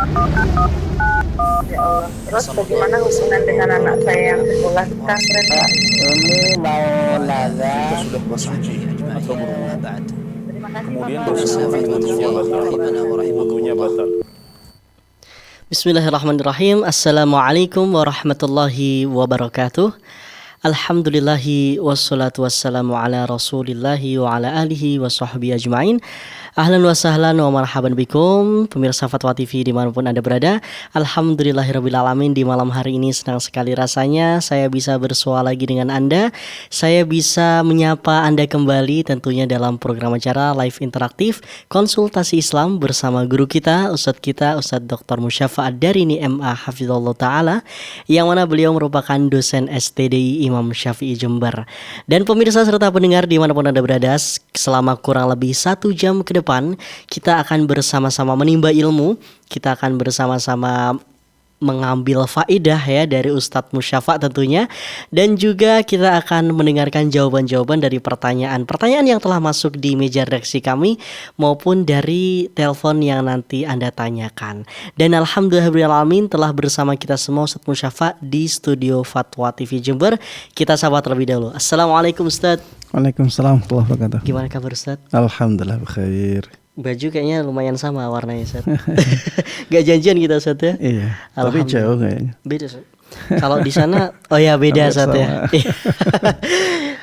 Ya Allah. Terus bagaimana hubungan dengan anak saya yang sekolah di pesantren, Pak? Ini mau nanya. Kita sudah bersuci atau berwudu. Terima kasih, Kemudian Bapak. bersentuhan dengan wudunya batal. Wudunya batal. Bismillahirrahmanirrahim. Assalamualaikum warahmatullahi wabarakatuh. Alhamdulillahi wassalatu wassalamu ala rasulillahi wa ala alihi wa sahbihi ajma'in. Ahlan wa sahlan wa marhaban bikum pemirsa Fatwa TV dimanapun Anda berada. Alhamdulillahirrabbilalamin, di malam hari ini senang sekali rasanya saya bisa bersua lagi dengan Anda. Saya bisa menyapa Anda kembali tentunya dalam program acara live interaktif konsultasi Islam bersama guru kita Ustadz Dr. Musyafa Ad-Darini MA Hafizullah Ta'ala, yang mana beliau merupakan dosen STDI Imam Syafi'i Jember. Dan pemirsa serta pendengar dimanapun Anda berada, selama kurang lebih 1 jam ke depan kita akan bersama-sama menimba ilmu. Kita akan bersama-sama mengambil faedah ya dari Ustadz Musyafa tentunya. Dan juga kita akan mendengarkan jawaban-jawaban dari pertanyaan-pertanyaan yang telah masuk di meja redaksi kami maupun dari telepon yang nanti Anda tanyakan. Dan alhamdulillahirrahmanirrahim telah bersama kita semua Ustadz Musyafa di studio Fatwa TV Jember. Kita sapa terlebih dahulu. Assalamualaikum Ustadz. Waalaikumsalam warahmatullahi wabarakatuh. Gimana kabar Ustadz? Alhamdulillah bkhair. Baju kayaknya lumayan sama warnanya Ustadz. Gak janjian kita Ustadz ya? Iya, tapi jauh kayaknya. Beda Ustadz. Kalau di sana, oh ya beda Ustadz ya.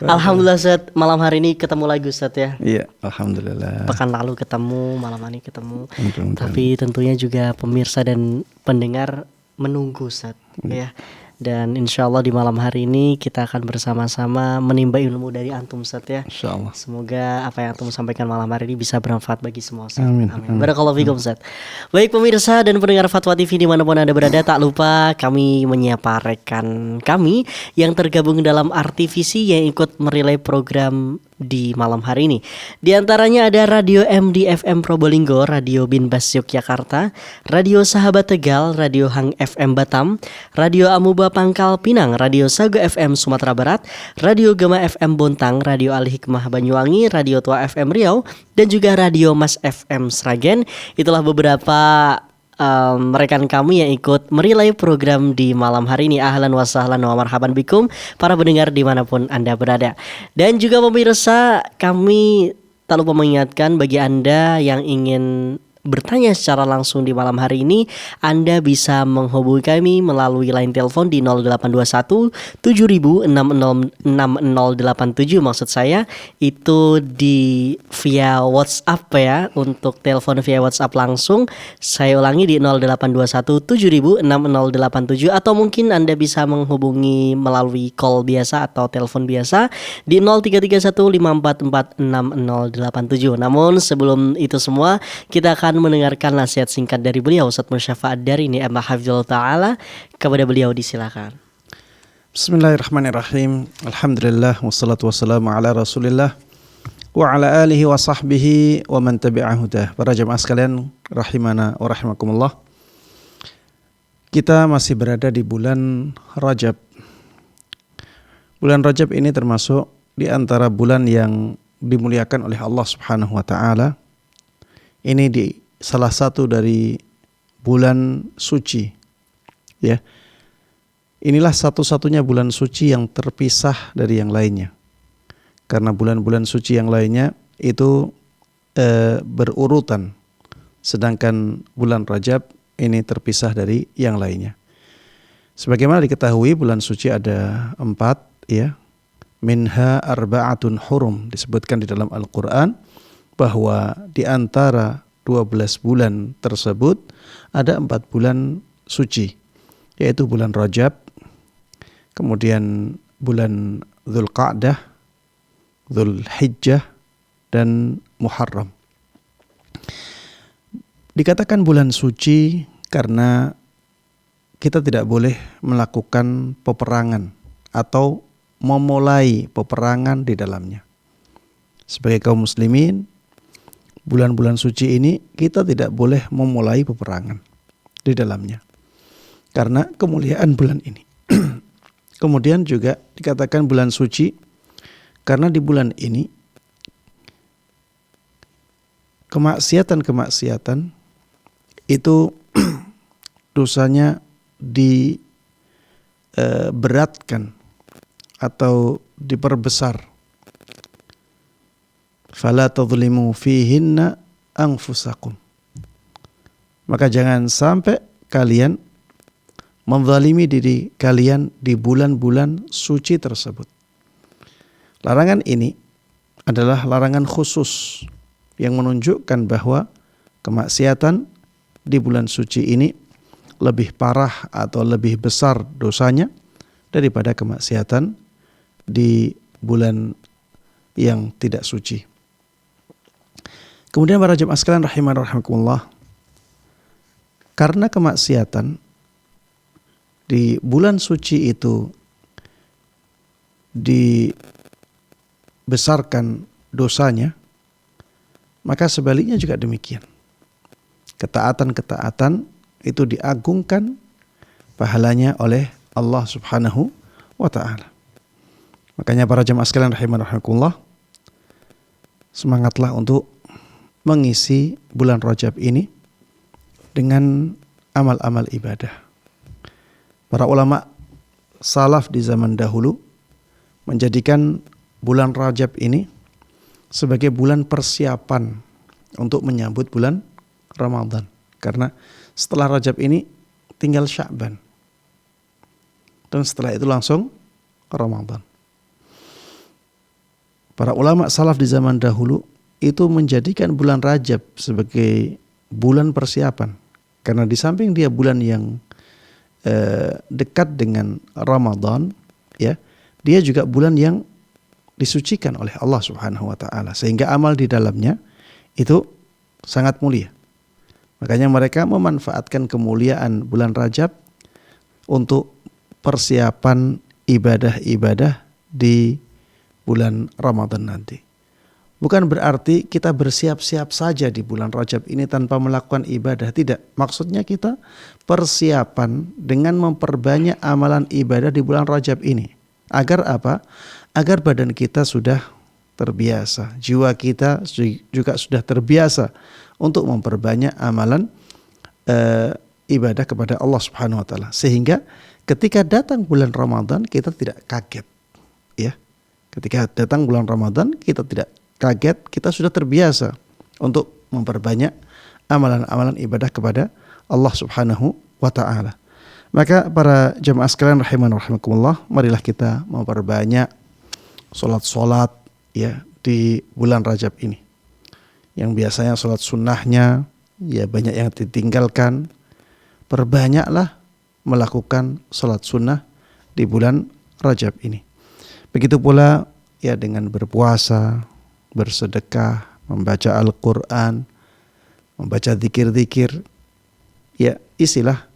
Alhamdulillah Ustadz, malam hari ini ketemu lagi Ustadz ya. Iya, alhamdulillah. Pekan lalu ketemu, malam ini ketemu. Mudah-mudahan. Tapi tentunya juga pemirsa dan pendengar menunggu Ustadz ya. Dan insya Allah di malam hari ini kita akan bersama-sama menimba ilmu dari antum Ustadz ya. Insyaallah. Semoga apa yang antum sampaikan malam hari ini bisa bermanfaat bagi semua Ustadz. Amin. Barakallahu fikum Ustadz. Baik pemirsa dan pendengar Fatwa TV dimanapun Anda berada, tak lupa kami menyapa rekan kami yang tergabung dalam RTVC yang ikut merelay program di malam hari ini. Di antaranya ada Radio MD FM Probolinggo, Radio Binbas Yogyakarta, Radio Sahabat Tegal, Radio Hang FM Batam, Radio Amuba Pangkal Pinang, Radio Sago FM Sumatera Barat, Radio Gema FM Bontang, Radio Al Hikmah Banyuwangi, Radio Tua FM Riau, dan juga Radio Mas FM Sragen. Itulah beberapa rekan kami yang ikut merelay program di malam hari ini. Ahlan wa sahlan wa marhaban bikum para pendengar dimanapun Anda berada. Dan juga pemirsa, kami tak lupa mengingatkan bagi Anda yang ingin bertanya secara langsung di malam hari ini, Anda bisa menghubungi kami melalui line telepon di 0821 7000 6087. Maksud saya itu di via WhatsApp ya. Untuk telepon via WhatsApp langsung saya ulangi di 0821 7000 6087, atau mungkin Anda bisa menghubungi melalui call biasa atau telepon biasa di 0331 544 6087. Namun sebelum itu semua, kita akan mendengarkan nasihat singkat dari beliau Ustadz Musyafa Ad-Darini MA Hafizullah Ta'ala. Kepada beliau disilakan. Bismillahirrahmanirrahim. Alhamdulillah wassalatu wassalamu ala Rasulillah wa ala alihi wa sahbihi wa man tabi'a hudah. Para jemaah sekalian rahimana wa rahimakumullah. Kita masih berada di bulan Rajab. Bulan Rajab ini termasuk di antara bulan yang dimuliakan oleh Allah Subhanahu wa taala. Ini di salah satu dari bulan suci, ya. Inilah satu-satunya bulan suci yang terpisah dari yang lainnya. Karena bulan-bulan suci yang lainnya itu berurutan, sedangkan bulan Rajab ini terpisah dari yang lainnya. Sebagaimana diketahui bulan suci ada 4, ya. Minha arba'atun hurum, disebutkan di dalam Al-Quran bahwa di antara 12 bulan tersebut ada 4 bulan suci, yaitu bulan Rajab, kemudian bulan Dzulqa'dah, Dzulhijjah, dan Muharram. Dikatakan bulan suci karena kita tidak boleh melakukan peperangan atau memulai peperangan di dalamnya. Sebagai kaum muslimin, bulan-bulan suci ini kita tidak boleh memulai peperangan di dalamnya karena kemuliaan bulan ini. Kemudian juga dikatakan bulan suci karena di bulan ini kemaksiatan-kemaksiatan itu dosanya diberatkan atau diperbesar. Fala tadhlimu fihinna anfusakum. Maka jangan sampai kalian menzalimi diri kalian di bulan-bulan suci tersebut. Larangan ini adalah larangan khusus yang menunjukkan bahwa kemaksiatan di bulan suci ini lebih parah atau lebih besar dosanya daripada kemaksiatan di bulan yang tidak suci. Kemudian para jemaah sekalian rahimani rahimakumullah, karena kemaksiatan di bulan suci itu dibesarkan dosanya, maka sebaliknya juga demikian. Ketaatan-ketaatan itu diagungkan pahalanya oleh Allah Subhanahu wa ta'ala. Makanya para jemaah sekalian rahimani rahimakumullah, semangatlah untuk mengisi bulan Rajab ini dengan amal-amal ibadah. Para ulama salaf di zaman dahulu menjadikan bulan Rajab ini sebagai bulan persiapan untuk menyambut bulan Ramadan. Karena setelah Rajab ini tinggal Sya'ban. Dan setelah itu langsung Ramadan. Para ulama salaf di zaman dahulu itu menjadikan bulan Rajab sebagai bulan persiapan. Karena di samping dia bulan yang dekat dengan Ramadan, ya, dia juga bulan yang disucikan oleh Allah Subhanahu wa ta'ala. Sehingga amal di dalamnya itu sangat mulia. Makanya mereka memanfaatkan kemuliaan bulan Rajab untuk persiapan ibadah-ibadah di bulan Ramadan nanti. Bukan berarti kita bersiap-siap saja di bulan Rajab ini tanpa melakukan ibadah. Tidak. Maksudnya kita persiapan dengan memperbanyak amalan ibadah di bulan Rajab ini. Agar apa? Agar badan kita sudah terbiasa. Jiwa kita juga sudah terbiasa untuk memperbanyak amalan ibadah kepada Allah Subhanahu wa ta'ala. Sehingga ketika datang bulan Ramadan kita tidak kaget. Ya. Ketika datang bulan Ramadan kita tidak kaget, kita sudah terbiasa untuk memperbanyak amalan-amalan ibadah kepada Allah Subhanahu wa ta'ala. Maka para jemaah sekalian rahimani rahimakumullah, marilah kita memperbanyak solat-solat ya di bulan Rajab ini. Yang biasanya solat sunnahnya ya banyak yang ditinggalkan. Perbanyaklah melakukan solat sunnah di bulan Rajab ini. Begitu pula ya dengan berpuasa, bersedekah, membaca Al-Quran, membaca zikir-zikir. Ya, isilah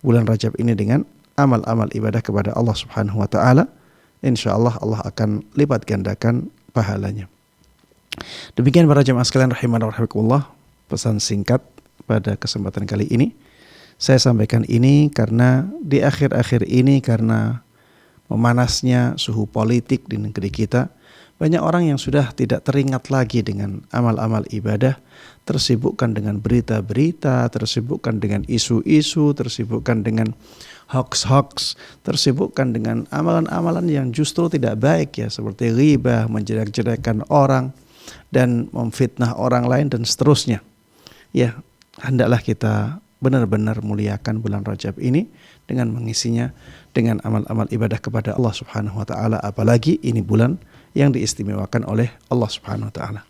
bulan Rajab ini dengan amal-amal ibadah kepada Allah Subhanahu wa ta'ala. InsyaAllah Allah akan lipat gandakan pahalanya. Demikian para jemaah sekalian rahimani rahimakumullah, pesan singkat pada kesempatan kali ini. Saya sampaikan ini karena di akhir-akhir ini, karena memanasnya suhu politik di negeri kita, banyak orang yang sudah tidak teringat lagi dengan amal-amal ibadah, tersibukkan dengan berita-berita, tersibukkan dengan isu-isu, tersibukkan dengan hoax-hoax, tersibukkan dengan amalan-amalan yang justru tidak baik ya, seperti ghibah, menjelek-jelekan orang, dan memfitnah orang lain dan seterusnya. Ya, hendaklah kita benar-benar muliakan bulan Rajab ini dengan mengisinya dengan amal-amal ibadah kepada Allah Subhanahu wa ta'ala, apalagi ini bulan yang diistimewakan oleh Allah Subhanahu wa ta'ala.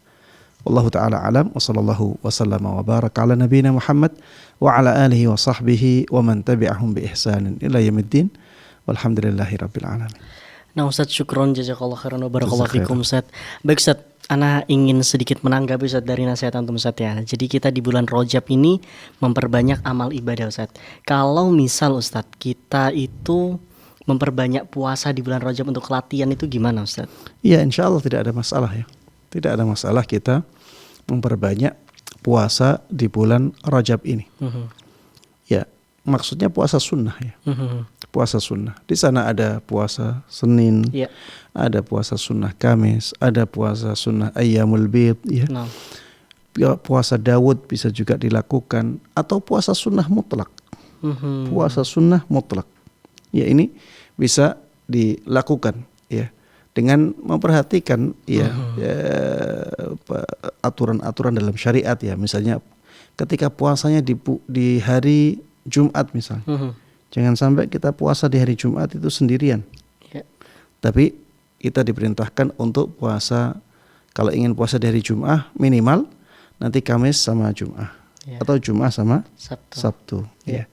Wallahu ta'ala alam, wa sallallahu wa sallama wa baraka ala nabiyina Muhammad wa ala alihi wa sahbihi wa man tabi'ahum bi ihsanin ila yaumiddin walhamdulillahi rabbil alamin. Nah Ustaz, syukron jazakallah khairan wa barakallahu fikum Ustaz. Baik Ustaz, ana ingin sedikit menanggapi Ustaz dari nasihat antum Ustaz ya. Jadi kita di bulan Rajab ini memperbanyak amal ibadah Ustaz. Kalau misal Ustaz kita itu memperbanyak puasa di bulan Rajab untuk latihan itu gimana Ustaz? Iya, insya Allah tidak ada masalah ya. Tidak ada masalah kita memperbanyak puasa di bulan Rajab ini. Ya, maksudnya puasa sunnah ya. Puasa sunnah. Di sana ada puasa Senin, ada puasa sunnah Kamis, ada puasa sunnah Ayyamul Bid ya. Puasa Daud bisa juga dilakukan, atau puasa sunnah mutlak. Puasa sunnah mutlak. Ya, ini bisa dilakukan ya dengan memperhatikan aturan-aturan dalam syariat ya. Misalnya ketika puasanya di hari Jumat misalnya. Jangan sampai kita puasa di hari Jumat itu sendirian. Ya. Tapi kita diperintahkan untuk puasa, kalau ingin puasa di hari Jumat minimal nanti Kamis sama Jumat. Ya. Atau Jumat sama Sabtu. Sabtu. Ya.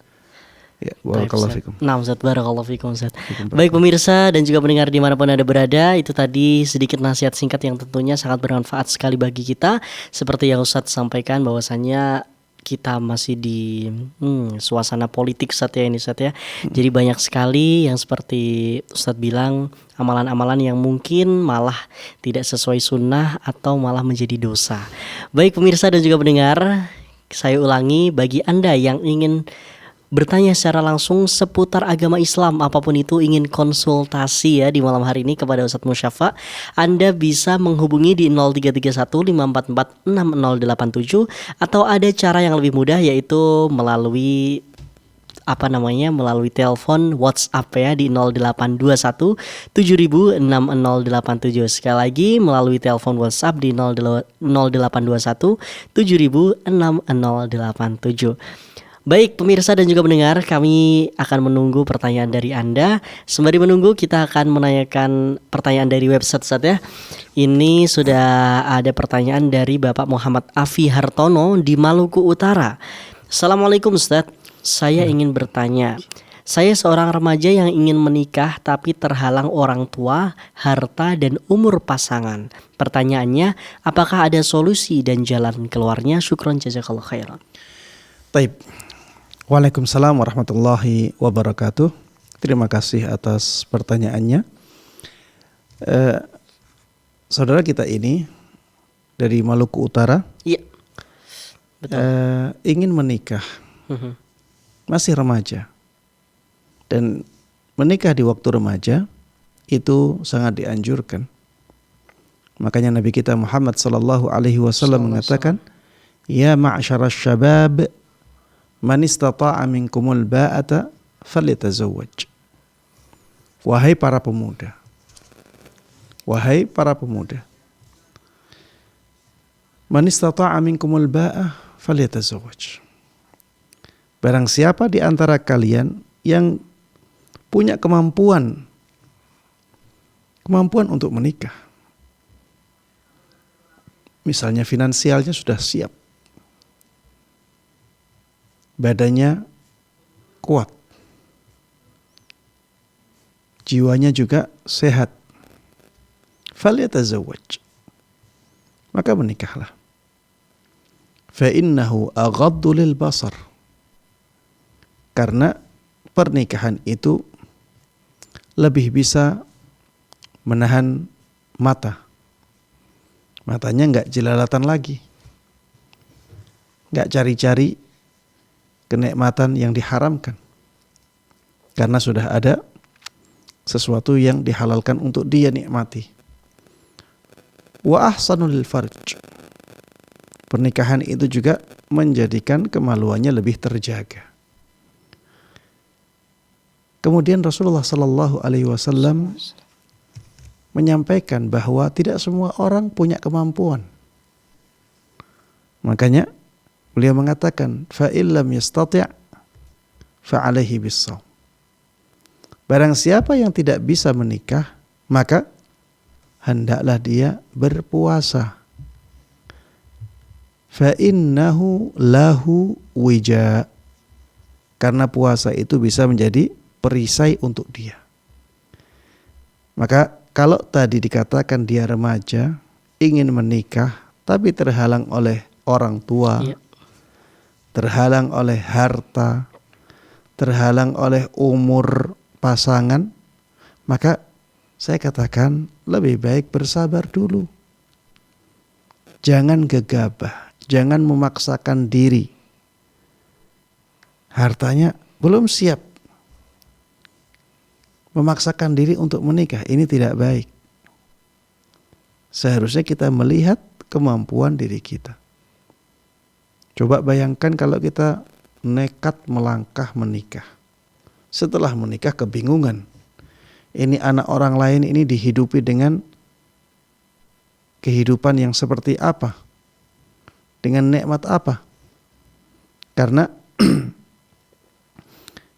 Ya, barakallahu fikum. Nah, Ustaz, barakallahu fikum, Ustaz. Baik pemirsa dan juga pendengar dimanapun Anda berada, itu tadi sedikit nasihat singkat yang tentunya sangat bermanfaat sekali bagi kita. Seperti yang Ustaz sampaikan bahwasannya kita masih di suasana politik saat ya ini Ustaz ya. Jadi banyak sekali yang seperti Ustaz bilang amalan-amalan yang mungkin malah tidak sesuai sunnah atau malah menjadi dosa. Baik pemirsa dan juga pendengar, saya ulangi bagi Anda yang ingin bertanya secara langsung seputar agama Islam apapun itu, ingin konsultasi ya di malam hari ini kepada Ustadz Musyafa, Anda bisa menghubungi di 0331 544 6087 atau ada cara yang lebih mudah yaitu melalui melalui telepon WhatsApp ya di 0821 706087. Sekali lagi melalui telepon WhatsApp di 0821 706087. Baik pemirsa dan juga pendengar, kami akan menunggu pertanyaan dari Anda. Sembari menunggu, kita akan menanyakan pertanyaan dari website Ustaz ya. Ini sudah ada pertanyaan dari Bapak Muhammad Afi Hartono di Maluku Utara. Assalamualaikum Ustaz, saya ingin bertanya. Saya seorang remaja yang ingin menikah tapi terhalang orang tua, harta dan umur pasangan. Pertanyaannya, apakah ada solusi dan jalan keluarnya? Syukron jazakallahu khairan. Baik. Waalaikumsalam warahmatullahi wabarakatuh. Terima kasih atas pertanyaannya. Saudara kita ini dari Maluku Utara, Iya, betul. Ingin menikah, masih remaja, dan menikah di waktu remaja itu sangat dianjurkan. Makanya Nabi kita Muhammad sallallahu alaihi wasallam mengatakan, ya ma'syarasy syabab, man istata'a minkumul ba'ata falyatazawwaj. Wahai para pemuda, man istata'a minkumul ba'a falyatazawwaj. Barang siapa di antara kalian yang punya kemampuan untuk menikah, misalnya finansialnya sudah siap, badannya kuat, jiwanya juga sehat, falyatazawwaj, maka menikahlah. Fa innahu aghaddu lil basar, karena pernikahan itu lebih bisa menahan matanya enggak jelalatan lagi, enggak cari-cari kenikmatan yang diharamkan, karena sudah ada sesuatu yang dihalalkan untuk dia nikmati. Wa ahsanul lil farj, pernikahan itu juga menjadikan kemaluannya lebih terjaga. Kemudian Rasulullah sallallahu alaihi wasallam menyampaikan bahwa tidak semua orang punya kemampuan. Makanya beliau mengatakan, fa illam yastati' fa alaihi bis-shaum. Barang siapa yang tidak bisa menikah, maka hendaklah dia berpuasa. Fa innahu lahu wija, karena puasa itu bisa menjadi perisai untuk dia. Maka kalau tadi dikatakan dia remaja ingin menikah tapi terhalang oleh orang tua, terhalang oleh harta, terhalang oleh umur pasangan, maka saya katakan lebih baik bersabar dulu. Jangan gegabah, jangan memaksakan diri. Hartanya belum siap, memaksakan diri untuk menikah, ini tidak baik. Seharusnya kita melihat kemampuan diri kita. Coba bayangkan kalau kita nekat melangkah menikah. Setelah menikah kebingungan. Ini anak orang lain ini dihidupi dengan kehidupan yang seperti apa? Dengan nikmat apa? Karena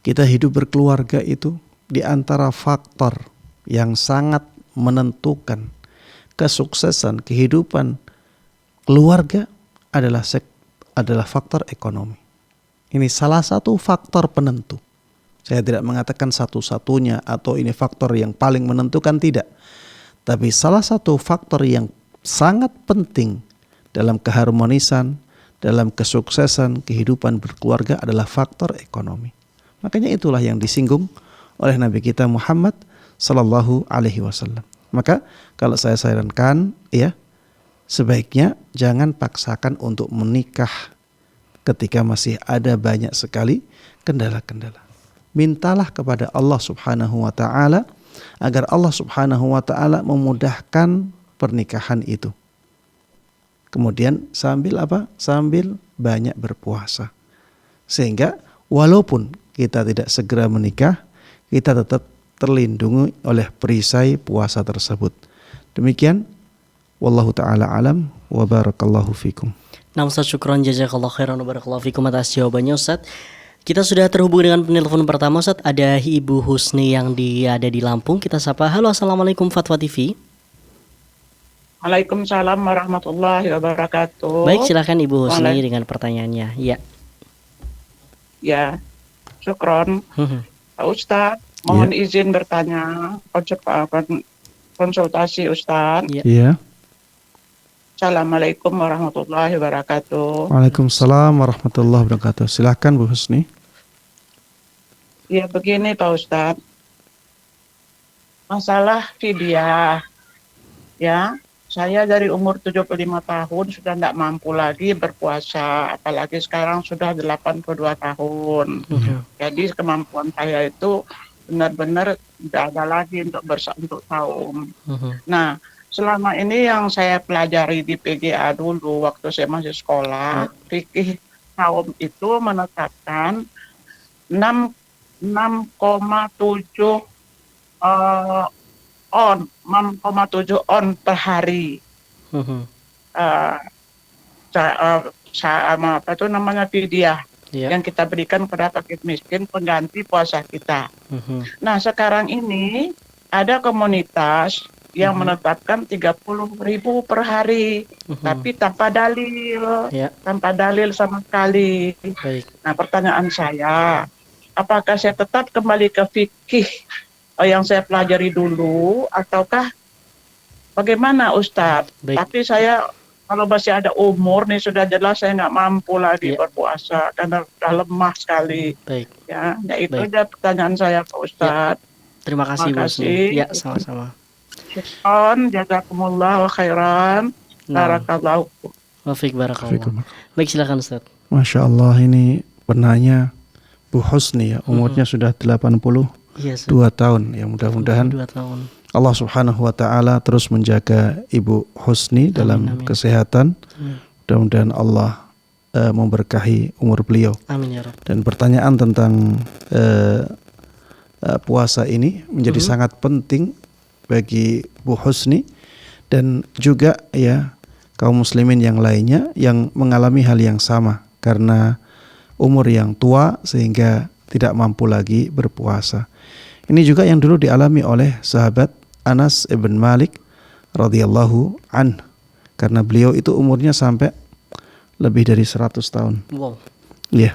kita hidup berkeluarga itu di antara faktor yang sangat menentukan kesuksesan kehidupan keluarga adalah faktor ekonomi. Ini salah satu faktor penentu. Saya tidak mengatakan satu-satunya atau ini faktor yang paling menentukan, tidak. Tapi salah satu faktor yang sangat penting dalam keharmonisan, dalam kesuksesan kehidupan berkeluarga adalah faktor ekonomi. Makanya itulah yang disinggung oleh Nabi kita Muhammad sallallahu alaihi wasallam. Maka kalau saya sarankan ya, sebaiknya jangan paksakan untuk menikah ketika masih ada banyak sekali kendala-kendala. Mintalah kepada Allah Subhanahu wa taala agar Allah Subhanahu wa taala memudahkan pernikahan itu. Kemudian sambil apa? Sambil banyak berpuasa. Sehingga walaupun kita tidak segera menikah, kita tetap terlindungi oleh perisai puasa tersebut. Demikian, wallahu taala alam wa barakallahu fikum. Nah Ustaz, syukron jazakallahu khairan wa barakallahu fikum atas jawabannya Ustaz. Kita sudah terhubung dengan penelpon pertama Ustaz. Ada Ibu Husni yang ada di Lampung. Kita sapa. Halo, assalamualaikum Fatwa TV. Waalaikumsalam warahmatullahi wabarakatuh. Baik, silakan Ibu Husni dengan pertanyaannya. Ya. Ya, syukron. Pak Ustadz, mohon izin bertanya, konsultasi Ustadz. Iya. Assalamualaikum warahmatullahi wabarakatuh. Waalaikumsalam warahmatullahi wabarakatuh. Silakan Bu Husni. Ya begini Pak Ustadz, masalah fidyah. Ya, saya dari umur 75 tahun sudah tidak mampu lagi berpuasa, apalagi sekarang sudah 82 tahun. Jadi kemampuan saya itu benar-benar tidak ada lagi untuk saum. Nah, selama ini yang saya pelajari di PGA dulu waktu saya masih sekolah, fikih saum itu menetapkan 6,7 on per hari. Apa itu namanya fidyah yang kita berikan kepada fakir miskin pengganti puasa kita. Nah, sekarang ini ada komunitas yang menetapkan 30.000 per hari, tapi tanpa dalil, tanpa dalil sama sekali. Baik. Nah, pertanyaan saya, apakah saya tetap kembali ke fikih yang saya pelajari dulu, ataukah bagaimana Ustadz? Tapi saya kalau masih ada umur nih, sudah jelas saya nggak mampu lagi berpuasa karena sudah lemah sekali. Baik. Ya itu aja pertanyaan saya Pak Ustadz. Terima kasih Bu Husni. Ya, sama-sama. Jazakumullah khairan. Barakallahu. Wafiq barakallahu. Baik, silakan Ustaz. Masya Allah, ini penanya Bu Husni ya, umurnya sudah 82 tahun ya. Mudah-mudahan 2 tahun. Allah Subhanahu wa taala terus menjaga Ibu Husni dalam kesehatan. Mudah-mudahan Allah memberkahi umur beliau. Amin ya Rabb. Dan pertanyaan tentang puasa ini menjadi sangat penting bagi Bu Husni dan juga ya kaum muslimin yang lainnya yang mengalami hal yang sama karena umur yang tua sehingga tidak mampu lagi berpuasa. Ini juga yang dulu dialami oleh sahabat Anas ibn Malik radhiyallahu an, karena beliau itu umurnya sampai lebih dari 100 tahun. Wow. Iya.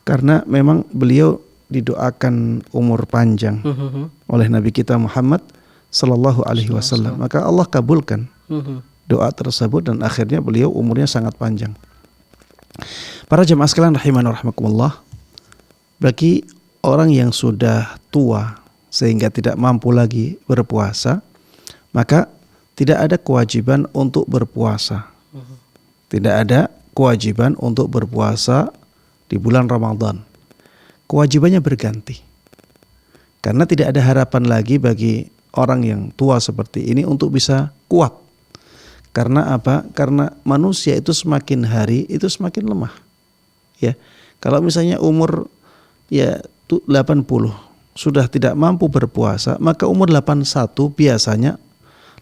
Karena memang beliau didoakan umur panjang oleh Nabi kita Muhammad sallallahu alaihi wasallam. Maka Allah kabulkan doa tersebut dan akhirnya beliau umurnya sangat panjang. Para jemaah sekalian rahimani wa rahimakumullah, bagi orang yang sudah tua sehingga tidak mampu lagi berpuasa, maka tidak ada kewajiban untuk berpuasa. Tidak ada kewajiban untuk berpuasa di bulan Ramadan. Kewajibannya berganti. Karena tidak ada harapan lagi bagi orang yang tua seperti ini untuk bisa kuat. Karena apa? Karena manusia itu semakin hari itu semakin lemah. Ya. Kalau misalnya umur 80 sudah tidak mampu berpuasa, maka umur 81 biasanya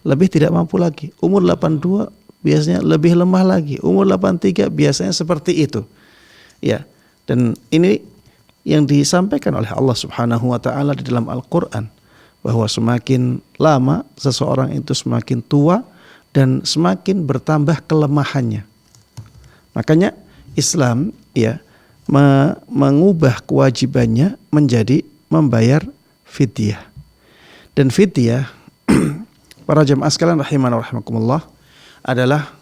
lebih tidak mampu lagi. Umur 82 biasanya lebih lemah lagi. Umur 83 biasanya seperti itu. Ya. Dan ini yang disampaikan oleh Allah Subhanahu wa taala di dalam Al-Qur'an, bahwa semakin lama seseorang itu semakin tua dan semakin bertambah kelemahannya. Makanya Islam mengubah kewajibannya menjadi membayar fidyah. Dan fidyah para jemaah sekalian rahimana rahimakumullah adalah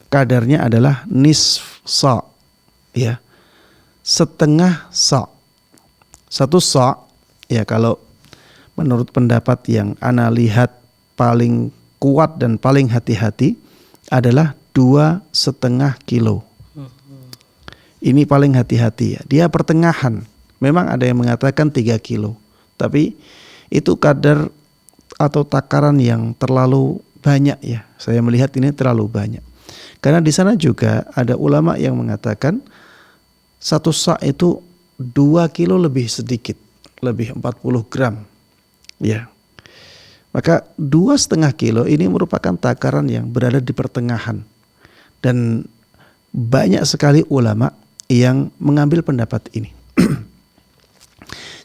kadarnya adalah nisf sa', ya. Setengah sa'. Satu sa', ya, kalau menurut pendapat yang ana lihat paling kuat dan paling hati-hati adalah 2,5 kilo. Ini paling hati-hati, ya. Dia pertengahan. Memang ada yang mengatakan 3 kilo. Tapi itu kadar atau takaran yang terlalu banyak, ya. Saya melihat ini terlalu banyak. Karena di sana juga ada ulama yang mengatakan satu sa' itu 2 kilo lebih sedikit, lebih 40 gram. Ya. Maka 2,5 kilo ini merupakan takaran yang berada di pertengahan. Dan banyak sekali ulama yang mengambil pendapat ini.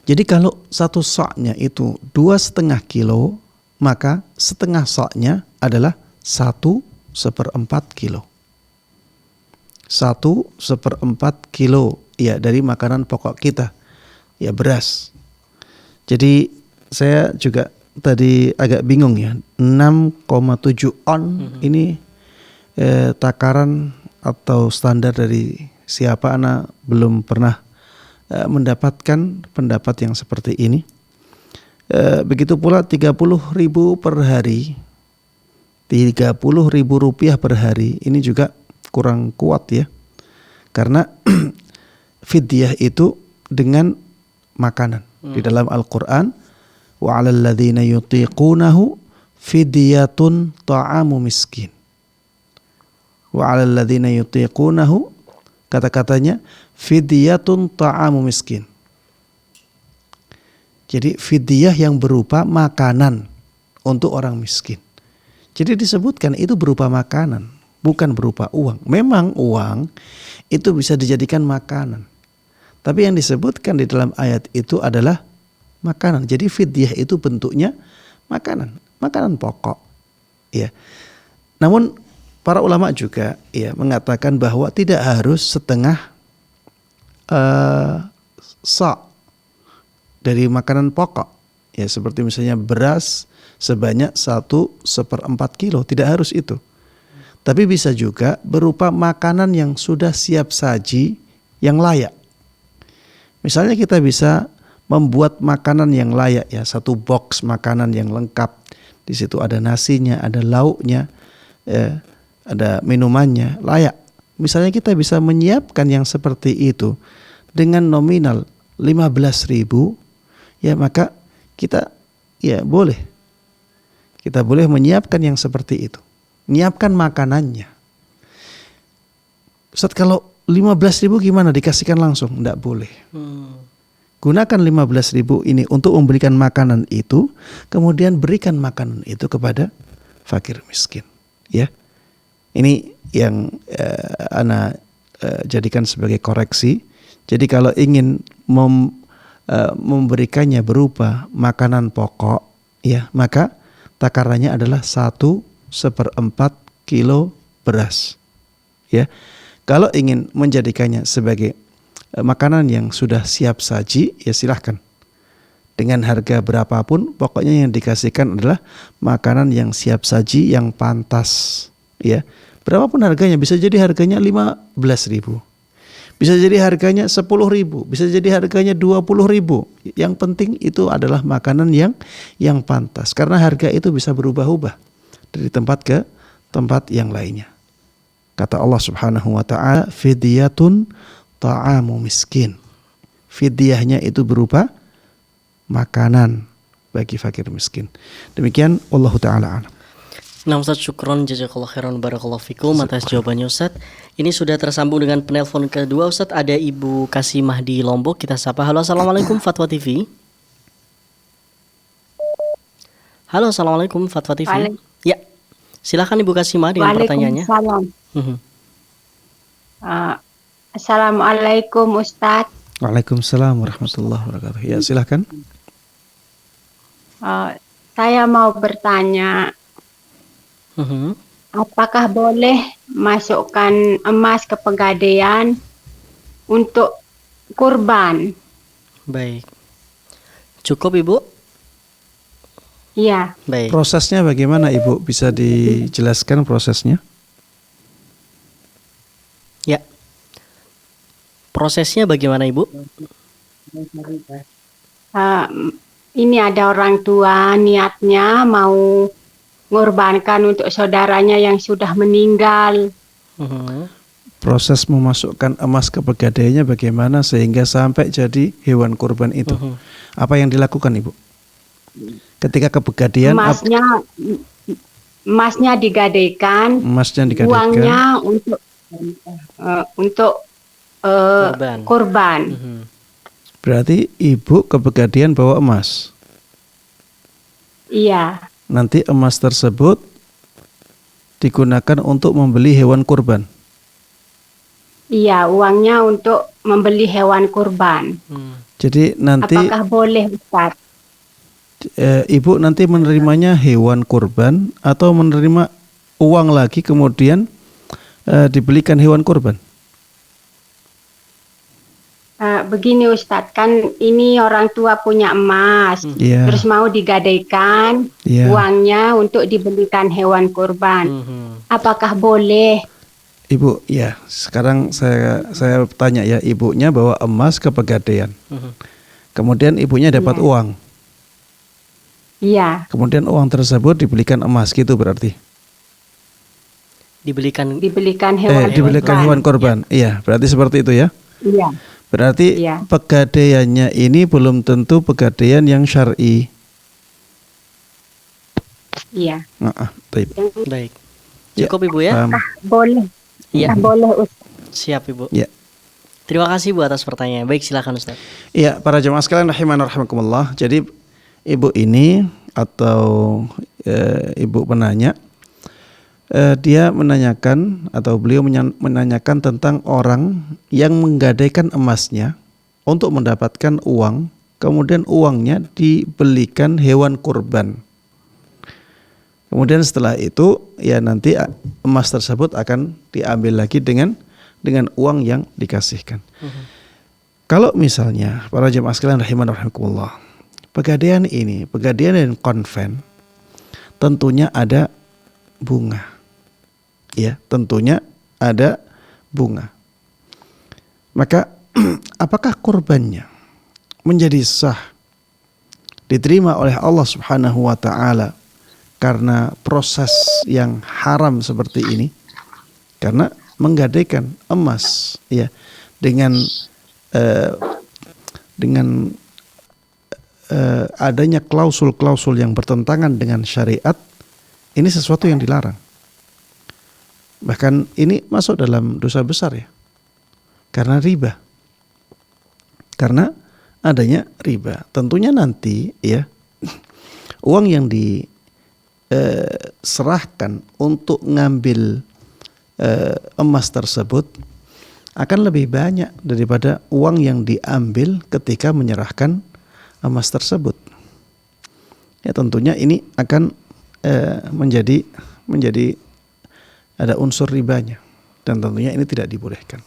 Jadi kalau satu sa'-nya itu 2,5 kilo, maka setengah sa'-nya adalah 1/4 kilo. 1/4 kilo, ya, dari makanan pokok kita, ya, beras. Jadi saya juga tadi agak bingung, ya, 6,7 on ini takaran atau standar dari siapa, ana belum pernah mendapatkan pendapat yang seperti ini. Begitu pula 30.000 per hari, 30.000 rupiah per hari, ini juga kurang kuat, ya. Karena fidyah itu dengan makanan. Di dalam Al-Quran, wa 'alal ladzina yutiqunahu fidyatun ta'amu miskin. Wa 'alal ladzina yutiqunahu, kata-katanya fidyatun ta'amu miskin. Jadi fidyah yang berupa makanan untuk orang miskin. Jadi disebutkan itu berupa makanan, bukan berupa uang. Memang uang itu bisa dijadikan makanan, tapi yang disebutkan di dalam ayat itu adalah makanan. Jadi fidyah itu bentuknya makanan, makanan pokok, ya. Namun para ulama juga, ya, mengatakan bahwa tidak harus setengah sa' dari makanan pokok, ya, seperti misalnya beras sebanyak 1/4 kilo, tidak harus itu. Tapi bisa juga berupa makanan yang sudah siap saji yang layak. Misalnya kita bisa membuat makanan yang layak, ya, satu box makanan yang lengkap. Di situ ada nasinya, ada lauknya, ada minumannya, layak. Misalnya kita bisa menyiapkan yang seperti itu dengan nominal 15.000, ya, maka kita, ya, boleh. Kita boleh menyiapkan yang seperti itu. Menyiapkan makanannya. Ustaz, kalau 15.000 gimana, dikasihkan langsung? Tidak boleh. Gunakan 15.000 ini untuk memberikan makanan itu, kemudian berikan makanan itu kepada fakir miskin, ya. Ini yang ana jadikan sebagai koreksi. Jadi kalau ingin memberikannya berupa makanan pokok, ya, maka takarannya adalah 1/4 kilo beras, ya. Kalau ingin menjadikannya sebagai makanan yang sudah siap saji, ya silahkan. Dengan harga berapapun, pokoknya yang dikasihkan adalah makanan yang siap saji, yang pantas, ya. Berapapun harganya, bisa jadi harganya 15.000, bisa jadi harganya 10.000, bisa jadi harganya 20.000. Yang penting itu adalah makanan yang pantas, karena harga itu bisa berubah-ubah dari tempat ke tempat yang lainnya. Kata Allah Subhanahu wa taala, fidyatun ta'amu miskin. Fidyahnya itu berupa makanan bagi fakir miskin. Demikian, wallahu taala a'lam. Nah Ustaz, syukron jazakallah khairan barakallahu fikum atas jawabannya Ustaz. Ini sudah tersambung dengan penelpon kedua Ustaz, ada Ibu Kasimah di Lombok. Kita sapa. Halo, assalamualaikum Fatwa TV. Halo, assalamualaikum Fatwa TV. Ya, silakan Ibu Kasimah dengan pertanyaannya. Waalaikumsalam. Mhm. Assalamualaikum Ustadz. Waalaikumsalam warahmatullahi wabarakatuh. Ya, silakan. Saya mau bertanya, Mhm. apakah boleh masukkan emas ke pegadaian untuk kurban? Baik. Cukup Ibu? Iya. Baik. Prosesnya bagaimana Ibu? Bisa dijelaskan prosesnya? Ya. Prosesnya bagaimana Ibu? Ini ada orang tua niatnya mau mengorbankan untuk saudaranya yang sudah meninggal. Mhm. Proses memasukkan emas ke pegadaiannya bagaimana sehingga sampai jadi hewan kurban itu? Apa yang dilakukan Ibu? Ketika ke pegadaian, Emasnya digadaikan, emasnya digadaikan. uangnya untuk kurban. Mhm. Berarti Ibu ke pegadaian bawa emas. Iya, Nanti emas tersebut digunakan untuk membeli hewan kurban. iya, uangnya untuk membeli hewan kurban. Jadi nanti Apakah boleh Ustaz? Ibu nanti menerimanya hewan kurban atau menerima uang lagi kemudian dibelikan hewan kurban. Begini Ustadz, kan ini orang tua punya emas, Iya. terus mau digadaikan Iya. uangnya untuk dibelikan hewan kurban. Mhm. Apakah boleh? Ibu, ya sekarang saya tanya ya, ibunya bawa emas ke pegadaian, Mhm. kemudian ibunya dapat uang, Iya, kemudian uang tersebut dibelikan emas gitu berarti. Dibelikan dibelikan hewan Dibelikan kurban. hewan kurban. Iya, berarti seperti itu ya. Iya, Berarti Iya. pegadaiannya ini belum tentu pegadaian yang syar'i. iya. Baik. baik. Ya, Cukup Ibu ya? paham. Boleh. Iya. Boleh Ustadz. Siap Ibu. Ya. Terima kasih Bu atas pertanyaan. Baik, silakan Ustaz. Iya, para jemaah sekalian rahiman rahimakumullah. Jadi ibu ini atau ibu penanya, dia menanyakan atau beliau menanyakan tentang orang yang menggadaikan emasnya untuk mendapatkan uang, kemudian uangnya dibelikan hewan kurban. Kemudian setelah itu ya nanti emas tersebut akan diambil lagi dengan uang yang dikasihkan. Kalau misalnya para jemaah sekalian rahiman rahimakumullah, pegadaian ini, pegadaian dan konven, tentunya ada bunga. Ya, tentunya ada bunga. Maka apakah kurbannya menjadi sah diterima oleh Allah Subhanahu wa taala karena proses yang haram seperti ini? Karena menggadaikan emas ya dengan adanya klausul-klausul yang bertentangan dengan syariat, ini sesuatu yang dilarang. Bahkan ini masuk dalam dosa besar ya, karena riba. Karena adanya riba. Tentunya nanti ya uang yang diserahkan untuk ngambil emas tersebut akan lebih banyak daripada uang yang diambil ketika menyerahkan emas tersebut. Ya tentunya ini akan menjadi ada unsur ribanya dan tentunya ini tidak dibolehkan.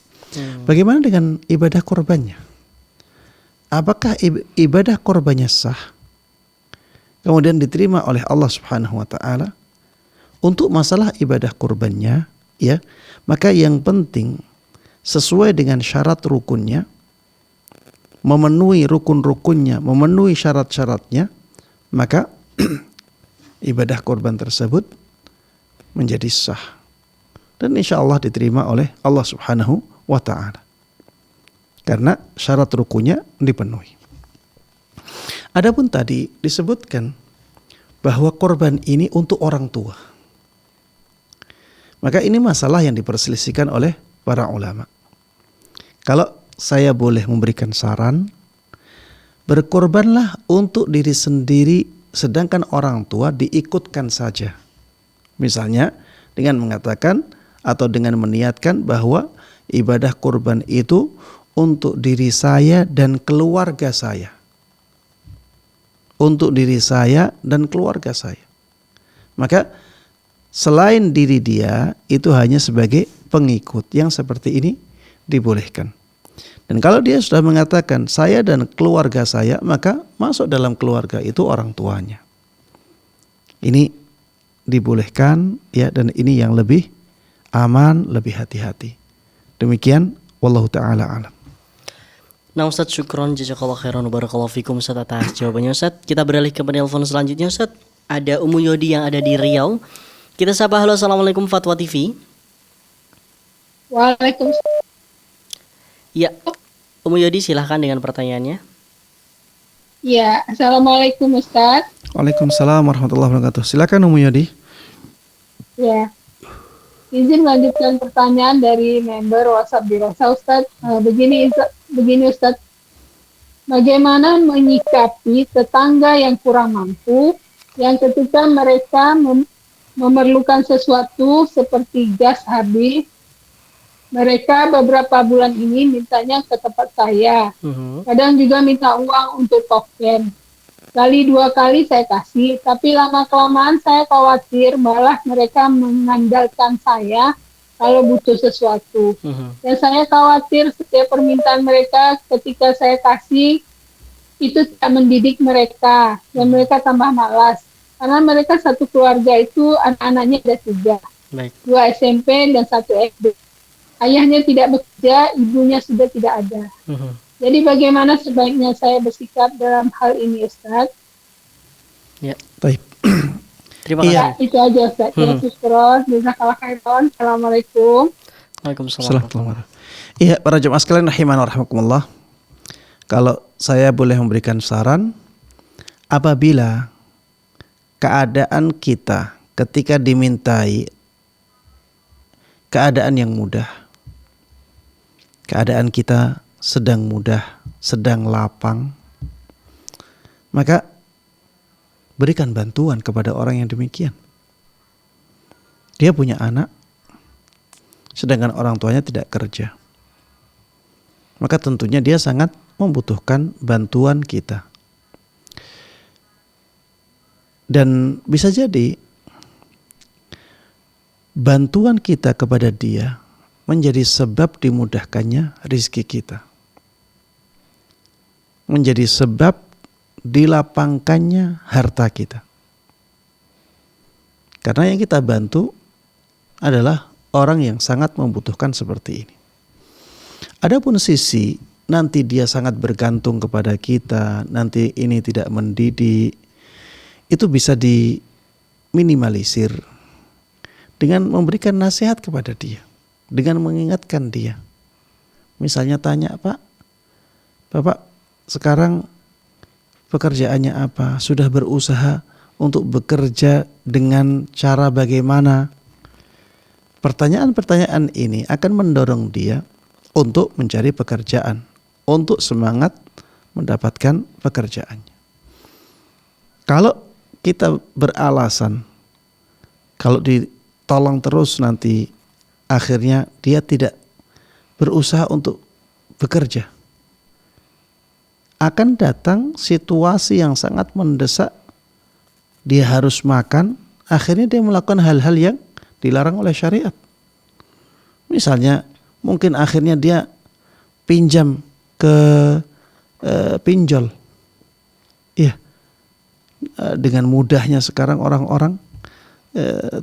Bagaimana dengan ibadah korbannya? Apakah ibadah korbannya sah? Kemudian diterima oleh Allah Subhanahu wa taala? Untuk masalah ibadah korbannya, ya, maka yang penting sesuai dengan syarat rukunnya, memenuhi rukun-rukunnya, memenuhi syarat-syaratnya, maka ibadah korban tersebut menjadi sah dan insya Allah diterima oleh Allah Subhanahu wa ta'ala karena syarat rukunnya dipenuhi. Adapun tadi disebutkan bahwa korban ini untuk orang tua, Maka ini masalah yang diperselisihkan oleh para ulama. Kalau saya boleh memberikan saran, berkorbanlah untuk diri sendiri, sedangkan orang tua diikutkan saja. Misalnya dengan mengatakan atau dengan meniatkan bahwa ibadah kurban itu untuk diri saya dan keluarga saya. Untuk diri saya dan keluarga saya. Maka selain diri dia itu hanya sebagai pengikut, yang seperti ini dibolehkan. Dan kalau dia sudah mengatakan saya dan keluarga saya, maka masuk dalam keluarga itu orang tuanya. Ini dibolehkan ya, dan ini yang lebih aman, lebih hati-hati. Demikian wallahu taala alam. Nah Ustaz, syukron jazakallahu khairan barakallahu fikum Ustaz atas jawabannya Ustaz. Kita beralih ke penelpon selanjutnya Ustaz. Ada Umu Yodi yang ada di Riau. Kita sapa, halo, assalamualaikum Fatwa TV. Waalaikumsalam. Ya, Umu Yodi silahkan dengan pertanyaannya. Ya, assalamualaikum Ustaz. Waalaikumsalam warahmatullahi wabarakatuh. Silakan Umu Yodi. Ya, izin melanjutkan pertanyaan dari member WhatsApp Dirasa Ustaz. Begini Ustaz, bagaimana menyikapi tetangga yang kurang mampu, yang ketika mereka memerlukan sesuatu seperti gas habis, mereka beberapa bulan ini mintanya ke tempat saya. Kadang juga minta uang untuk token. Kali 2 kali saya kasih, tapi lama-kelamaan saya khawatir malah mereka mengandalkan saya kalau butuh sesuatu. Dan saya khawatir setiap permintaan mereka ketika saya kasih, itu tidak mendidik mereka, dan mereka tambah malas. Karena mereka satu keluarga itu anak-anaknya ada 3. Baik. 2 SMP dan 1 SD. Ayahnya tidak bekerja, ibunya sudah tidak ada. Jadi bagaimana sebaiknya saya bersikap dalam hal ini Ustaz? Ya. Baik. Terima Ya, kasih. itu aja Ustaz. Jazakallahu khairan. Assalamualaikum. Waalaikumsalam. Iya, para jemaah sekalian rahiman wa rahimakumullah. Kalau saya boleh memberikan saran, apabila keadaan kita ketika dimintai keadaan yang mudah, keadaan kita sedang mudah, sedang lapang, maka berikan bantuan kepada orang yang demikian. Dia punya anak, sedangkan orang tuanya tidak kerja, maka tentunya dia sangat membutuhkan bantuan kita. Dan bisa jadi bantuan kita kepada dia menjadi sebab dimudahkannya rizki kita, menjadi sebab dilapangkannya harta kita. Karena yang kita bantu adalah orang yang sangat membutuhkan seperti ini. Adapun sisi nanti dia sangat bergantung kepada kita, nanti ini tidak mendidik, itu bisa diminimalisir dengan memberikan nasihat kepada dia, dengan mengingatkan dia. Misalnya tanya, Pak, Bapak sekarang pekerjaannya apa? Sudah berusaha untuk bekerja dengan cara bagaimana? Pertanyaan-pertanyaan ini akan mendorong dia untuk mencari pekerjaan, untuk semangat mendapatkan pekerjaannya. Kalau kita beralasan, kalau ditolong terus nanti akhirnya dia tidak berusaha untuk bekerja, akan datang situasi yang sangat mendesak, dia harus makan, akhirnya dia melakukan hal-hal yang dilarang oleh syariat. Misalnya mungkin akhirnya dia pinjam ke pinjol. Iya. Dengan mudahnya sekarang orang-orang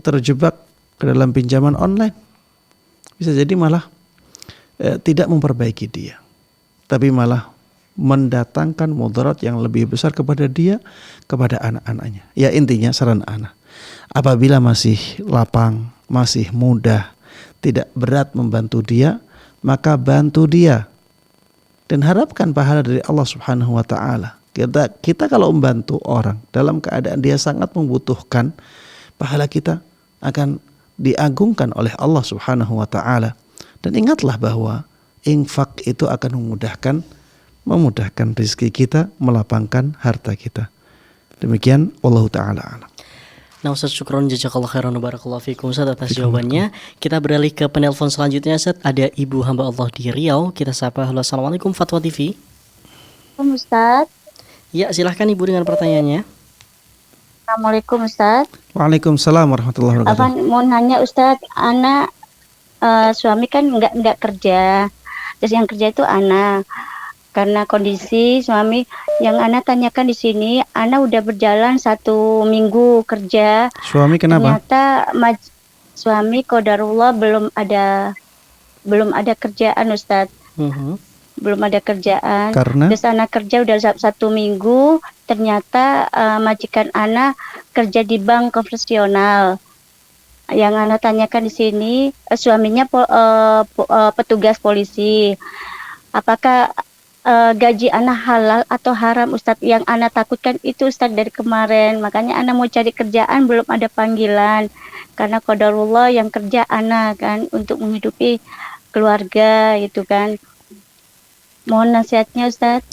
terjebak ke dalam pinjaman online. Bisa jadi malah tidak memperbaiki dia, tapi malah mendatangkan mudarat yang lebih besar kepada dia, kepada anak-anaknya. Ya, intinya saran anak, apabila masih lapang, masih mudah, tidak berat membantu dia, maka bantu dia dan harapkan pahala dari Allah Subhanahu wa taala. Kita kalau membantu orang dalam keadaan dia sangat membutuhkan, pahala kita akan diagungkan oleh Allah Subhanahu wa taala. Dan ingatlah bahwa infak itu akan memudahkan rezeki kita, melapangkan harta kita. Demikian wallahu taala alam. Nah Ustaz, syukron jazakallah khairan wa barakallahu fikum Ustaz atas jawabannya. Kita beralih ke penelpon selanjutnya Ustaz. Ada ibu hamba Allah di Riau. Kita sapa. Halo, assalamualaikum Fatwa TV. Ustaz. Ya, silahkan ibu dengan pertanyaannya. Assalamualaikum Ustaz. Waalaikumsalam warahmatullahi wabarakatuh. Abang mau nanya Ustaz, anak suami kan nggak kerja, terus yang kerja itu anak. Karena kondisi suami yang anak tanyakan di sini, anak udah berjalan 1 minggu kerja. Suami kenapa? Ternyata suami qadarullah belum ada kerjaan Ustaz. Belum ada kerjaan. Karena? Terus anak kerja udah 1 minggu, ternyata majikan anak kerja di bank konvensional. Yang anak tanyakan di sini, suaminya petugas polisi. Apakah gaji anak halal atau haram Ustadz? Yang anak takutkan itu Ustadz dari kemarin. Makanya anak mau cari kerjaan, belum ada panggilan. Karena qadarullah yang kerja anak kan, untuk menghidupi keluarga gitu kan. Mohon nasihatnya Ustadz.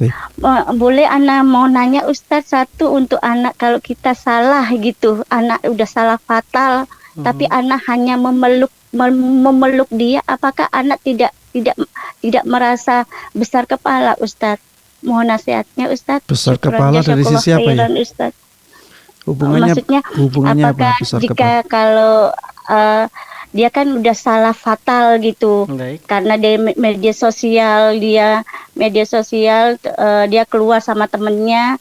Boleh anak mau nanya Ustadz satu untuk anak, kalau kita salah gitu, anak udah salah fatal, tapi anak hanya memeluk dia, apakah anak tidak merasa besar kepala Ustadz? Mohon nasihatnya Ustadz. Besar kepala dari sisi apa ya? Ustadz. Hubungannya apakah apa besar jika kalau dia kan udah salah fatal gitu. Baik. Karena dari media sosial dia keluar sama temennya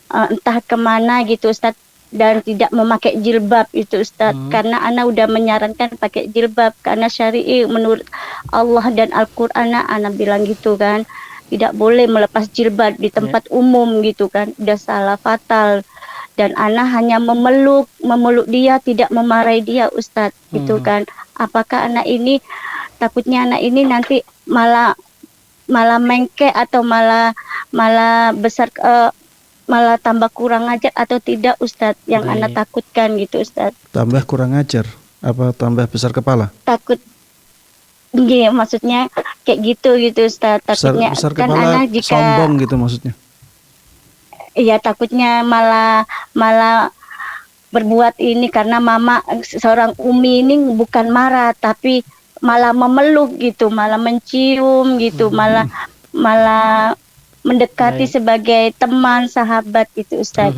entah kemana gitu Ustadz, dan tidak memakai jilbab itu Ustadz. Karena anak udah menyarankan pakai jilbab karena syari'i menurut Allah dan Al-Qur'an, anak bilang gitu kan, tidak boleh melepas jilbab di tempat umum gitu kan, udah salah fatal. Dan anak hanya memeluk dia, tidak memarahi dia Ustadz gitu kan. Apakah anak ini, takutnya anak ini nanti malah mengke atau malah besar malah tambah kurang ajar atau tidak Ustadz, yang anak takutkan gitu Ustadz. Tambah kurang ajar apa tambah besar kepala? Takut, iya maksudnya kayak gitu Ustadz. Takutnya besar kan kepala, anak jika sombong gitu maksudnya. Iya, takutnya malah berbuat ini karena mama seorang umi ini bukan marah tapi malah memeluk gitu, malah mencium gitu, malah mendekati sebagai teman, sahabat itu Ustaz.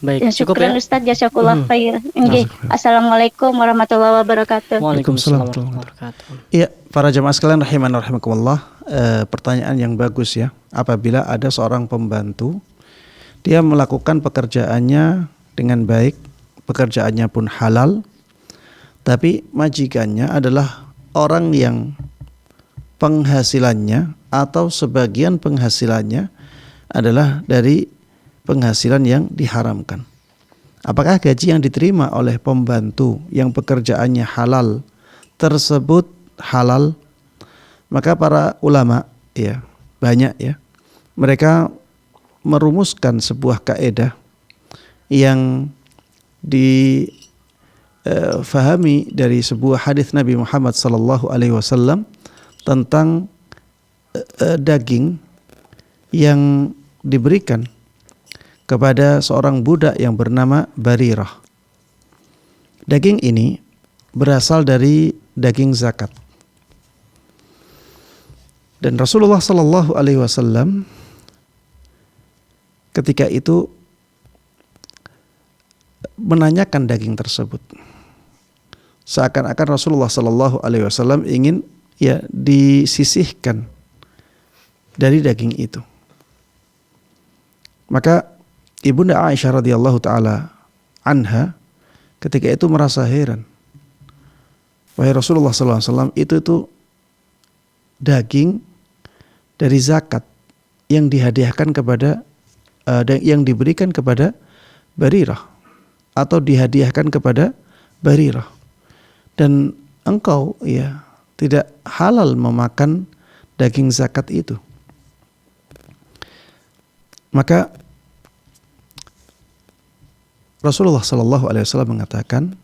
Baik, cukup syukran ya Ustaz, jazakallah khair. Assalamualaikum warahmatullahi wabarakatuh. Waalaikumsalam warahmatullahi wabarakatuh. Iya, para jemaah sekalian rahiman rahimakumullah, pertanyaan yang bagus ya. Apabila ada seorang pembantu, dia melakukan pekerjaannya dengan baik, pekerjaannya pun halal, tapi majikannya adalah orang yang penghasilannya atau sebagian penghasilannya adalah dari penghasilan yang diharamkan. Apakah gaji yang diterima oleh pembantu yang pekerjaannya halal tersebut halal? Maka para ulama ya, banyak ya, mereka merumuskan sebuah kaidah yang difahami dari sebuah hadis Nabi Muhammad sallallahu alaihi wasallam tentang daging yang diberikan kepada seorang budak yang bernama Barirah. Daging ini berasal dari daging zakat. Dan Rasulullah sallallahu alaihi wasallam ketika itu menanyakan daging tersebut. Seakan-akan Rasulullah sallallahu alaihi wasallam ingin ya disisihkan dari daging itu. Maka Ibunda Aisyah radhiyallahu taala anha ketika itu merasa heran. Wahai Rasulullah sallallahu alaihi wasallam, itu daging dari zakat yang dihadiahkan kepada yang diberikan kepada Barirah atau dihadiahkan kepada Barirah, dan engkau ya tidak halal memakan daging zakat itu. Maka Rasulullah sallallahu alaihi wasallam mengatakan,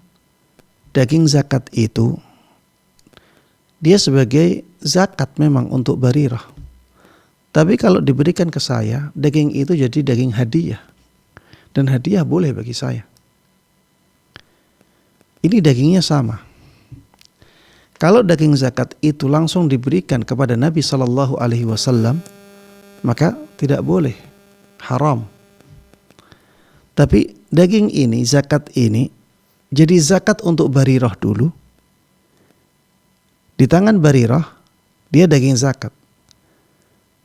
daging zakat itu dia sebagai zakat memang untuk Barirah. Tapi kalau diberikan ke saya, daging itu jadi daging hadiah. Dan hadiah boleh bagi saya. Ini dagingnya sama. Kalau daging zakat itu langsung diberikan kepada Nabi SAW, maka tidak boleh, haram. Tapi daging ini, zakat ini, jadi zakat untuk Barirah dulu. Di tangan Barirah, dia daging zakat.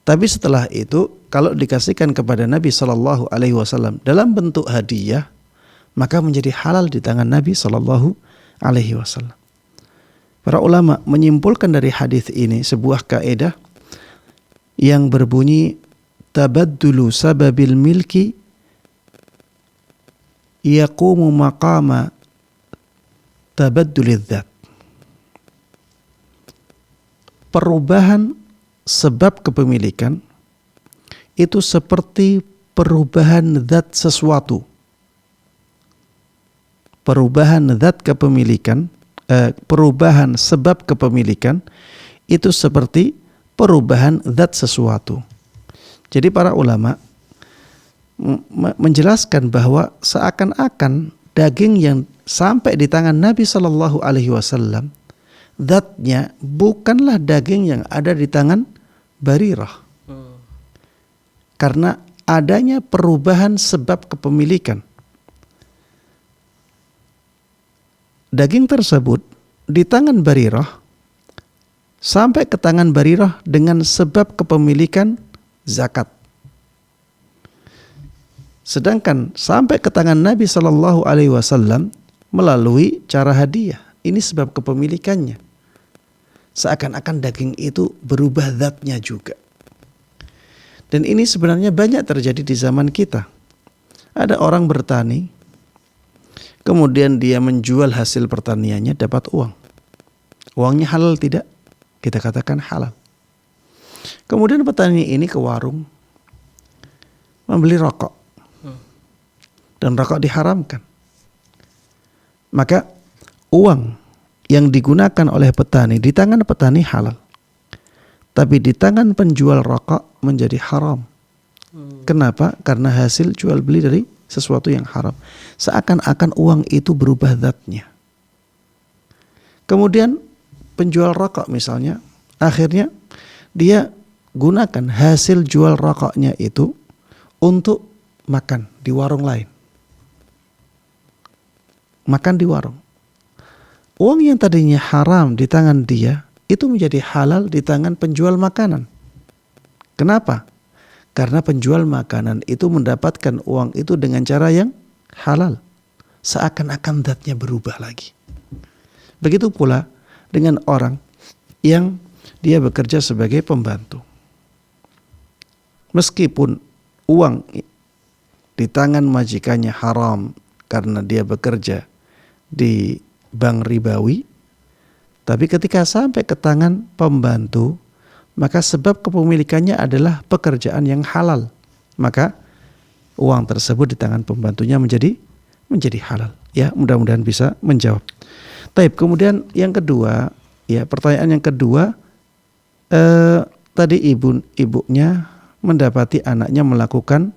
Tapi setelah itu, kalau dikasihkan kepada Nabi SAW dalam bentuk hadiah, maka menjadi halal di tangan Nabi SAW. Para ulama menyimpulkan dari hadis ini sebuah kaidah yang berbunyi tabaddulu sababil milki yaqumu maqama tabaddulidz dzat. Perubahan sebab kepemilikan itu seperti perubahan zat sesuatu. Perubahan zat kepemilikan, perubahan sebab kepemilikan itu seperti perubahan zat sesuatu. Jadi para ulama menjelaskan bahwa seakan-akan daging yang sampai di tangan Nabi SAW, zatnya bukanlah daging yang ada di tangan Barirah. Karena adanya perubahan sebab kepemilikan. Daging tersebut di tangan Barirah sampai ke tangan Barirah dengan sebab kepemilikan zakat. Sedangkan sampai ke tangan Nabi SAW melalui cara hadiah. Ini sebab kepemilikannya. Seakan-akan daging itu berubah zatnya juga. Dan ini sebenarnya banyak terjadi di zaman kita. Ada orang bertani, kemudian dia menjual hasil pertaniannya dapat uang. Uangnya halal tidak? Kita katakan halal. Kemudian petani ini ke warung membeli rokok. Dan rokok diharamkan. Maka uang yang digunakan oleh petani di tangan petani halal. Tapi di tangan penjual rokok menjadi haram. Kenapa? Karena hasil jual beli dari sesuatu yang haram. Seakan-akan uang itu berubah zatnya. Kemudian penjual rokok misalnya, akhirnya dia gunakan hasil jual rokoknya itu untuk makan di warung lain. Makan di warung. Uang yang tadinya haram di tangan dia itu menjadi halal di tangan penjual makanan. Kenapa? Karena penjual makanan itu mendapatkan uang itu dengan cara yang halal. Seakan-akan zatnya berubah lagi. Begitu pula dengan orang yang dia bekerja sebagai pembantu. Meskipun uang di tangan majikannya haram karena dia bekerja di bank ribawi, tapi ketika sampai ke tangan pembantu, maka sebab kepemilikannya adalah pekerjaan yang halal. Maka uang tersebut di tangan pembantunya menjadi halal. Ya, mudah-mudahan bisa menjawab. Taib, kemudian yang kedua, ya pertanyaan yang kedua, tadi ibunya mendapati anaknya melakukan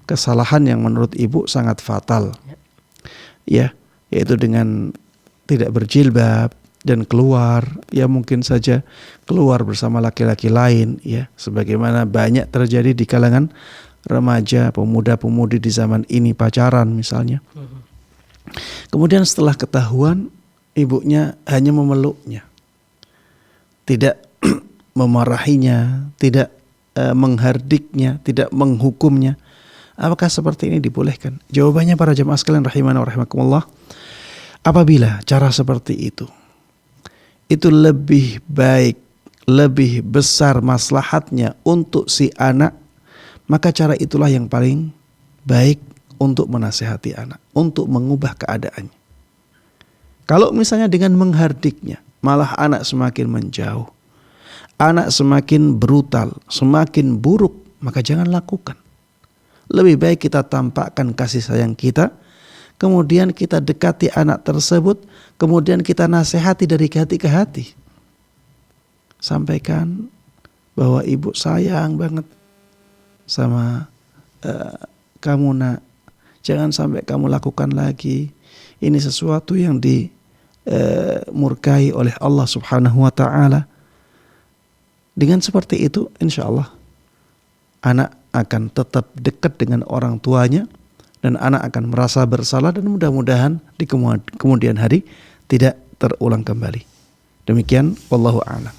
kesalahan yang menurut ibu sangat fatal. Ya, yaitu dengan tidak berjilbab dan keluar, ya mungkin saja keluar bersama laki-laki lain, ya sebagaimana banyak terjadi di kalangan remaja, pemuda-pemudi di zaman ini pacaran misalnya. Kemudian setelah ketahuan, ibunya hanya memeluknya, tidak memarahinya, tidak menghardiknya, tidak menghukumnya. Apakah seperti ini dibolehkan? Jawabannya para jemaah sekalian rahimana wa rahimakumullah, apabila cara seperti itu lebih baik, lebih besar maslahatnya untuk si anak, maka cara itulah yang paling baik untuk menasihati anak, untuk mengubah keadaannya. Kalau misalnya dengan menghardiknya, malah anak semakin menjauh, anak semakin brutal, semakin buruk, maka jangan lakukan. Lebih baik kita tampakkan kasih sayang kita kemudian kita dekati anak tersebut, kemudian kita nasihati dari hati ke hati. Sampaikan bahwa ibu sayang banget sama kamu nak. Jangan sampai kamu lakukan lagi. Ini sesuatu yang dimurkai oleh Allah Subhanahu wa ta'ala. Dengan seperti itu, insya Allah anak akan tetap dekat dengan orang tuanya, dan anak akan merasa bersalah, dan mudah-mudahan di kemudian hari tidak terulang kembali. Demikian, wallahu a'lam.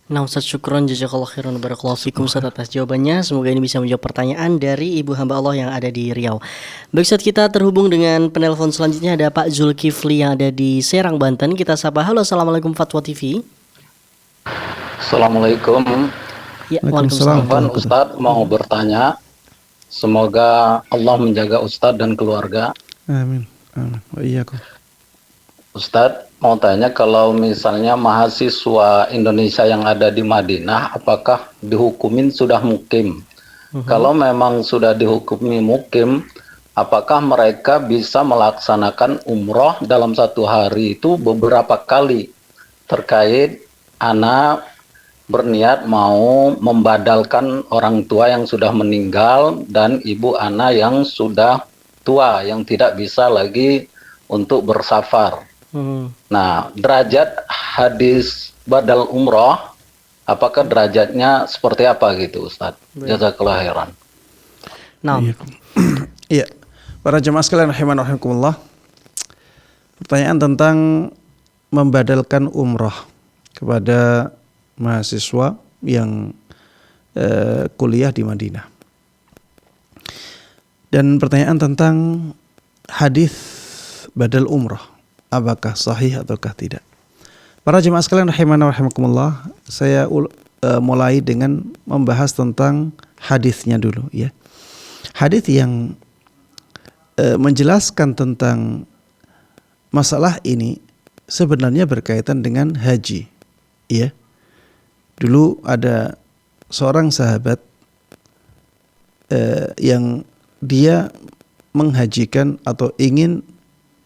Nah Ustaz, syukron jazakallahu khairan barakallahu fikum Ustaz atas jawabannya. Semoga ini bisa menjawab pertanyaan dari ibu hamba Allah yang ada di Riau. Baik Ustaz, kita terhubung dengan penelpon selanjutnya, ada Pak Zulkifli yang ada di Serang, Banten. Kita sapa. Halo, assalamualaikum Fatwa TV. Assalamualaikum. Ya, waalaikumsalam. Ustaz mau bertanya. Semoga Allah menjaga Ustaz dan keluarga. Amin. Amin. Wa iyyakum. Ustaz mau tanya, kalau misalnya mahasiswa Indonesia yang ada di Madinah, apakah dihukumin sudah mukim? Kalau memang sudah dihukumi mukim, apakah mereka bisa melaksanakan umroh dalam satu hari itu beberapa kali? Terkait anak berniat mau membadalkan orang tua yang sudah meninggal dan ibu anak yang sudah tua, yang tidak bisa lagi untuk bersafar. Nah, derajat hadis badal umroh, apakah derajatnya seperti apa gitu Ustaz? Jazakallahu khairan. Iya, para jemaah sekalian rahimanallahu rahimakumullah. Pertanyaan tentang membadalkan umroh kepada mahasiswa yang kuliah di Madinah. Dan pertanyaan tentang hadis badal umroh, apakah sahih ataukah tidak? Para jemaah sekalian rahimanallahu rahimakumullah, saya mulai dengan membahas tentang hadisnya dulu ya. Hadis yang menjelaskan tentang masalah ini sebenarnya berkaitan dengan haji ya. Dulu ada seorang sahabat yang dia menghajikan atau ingin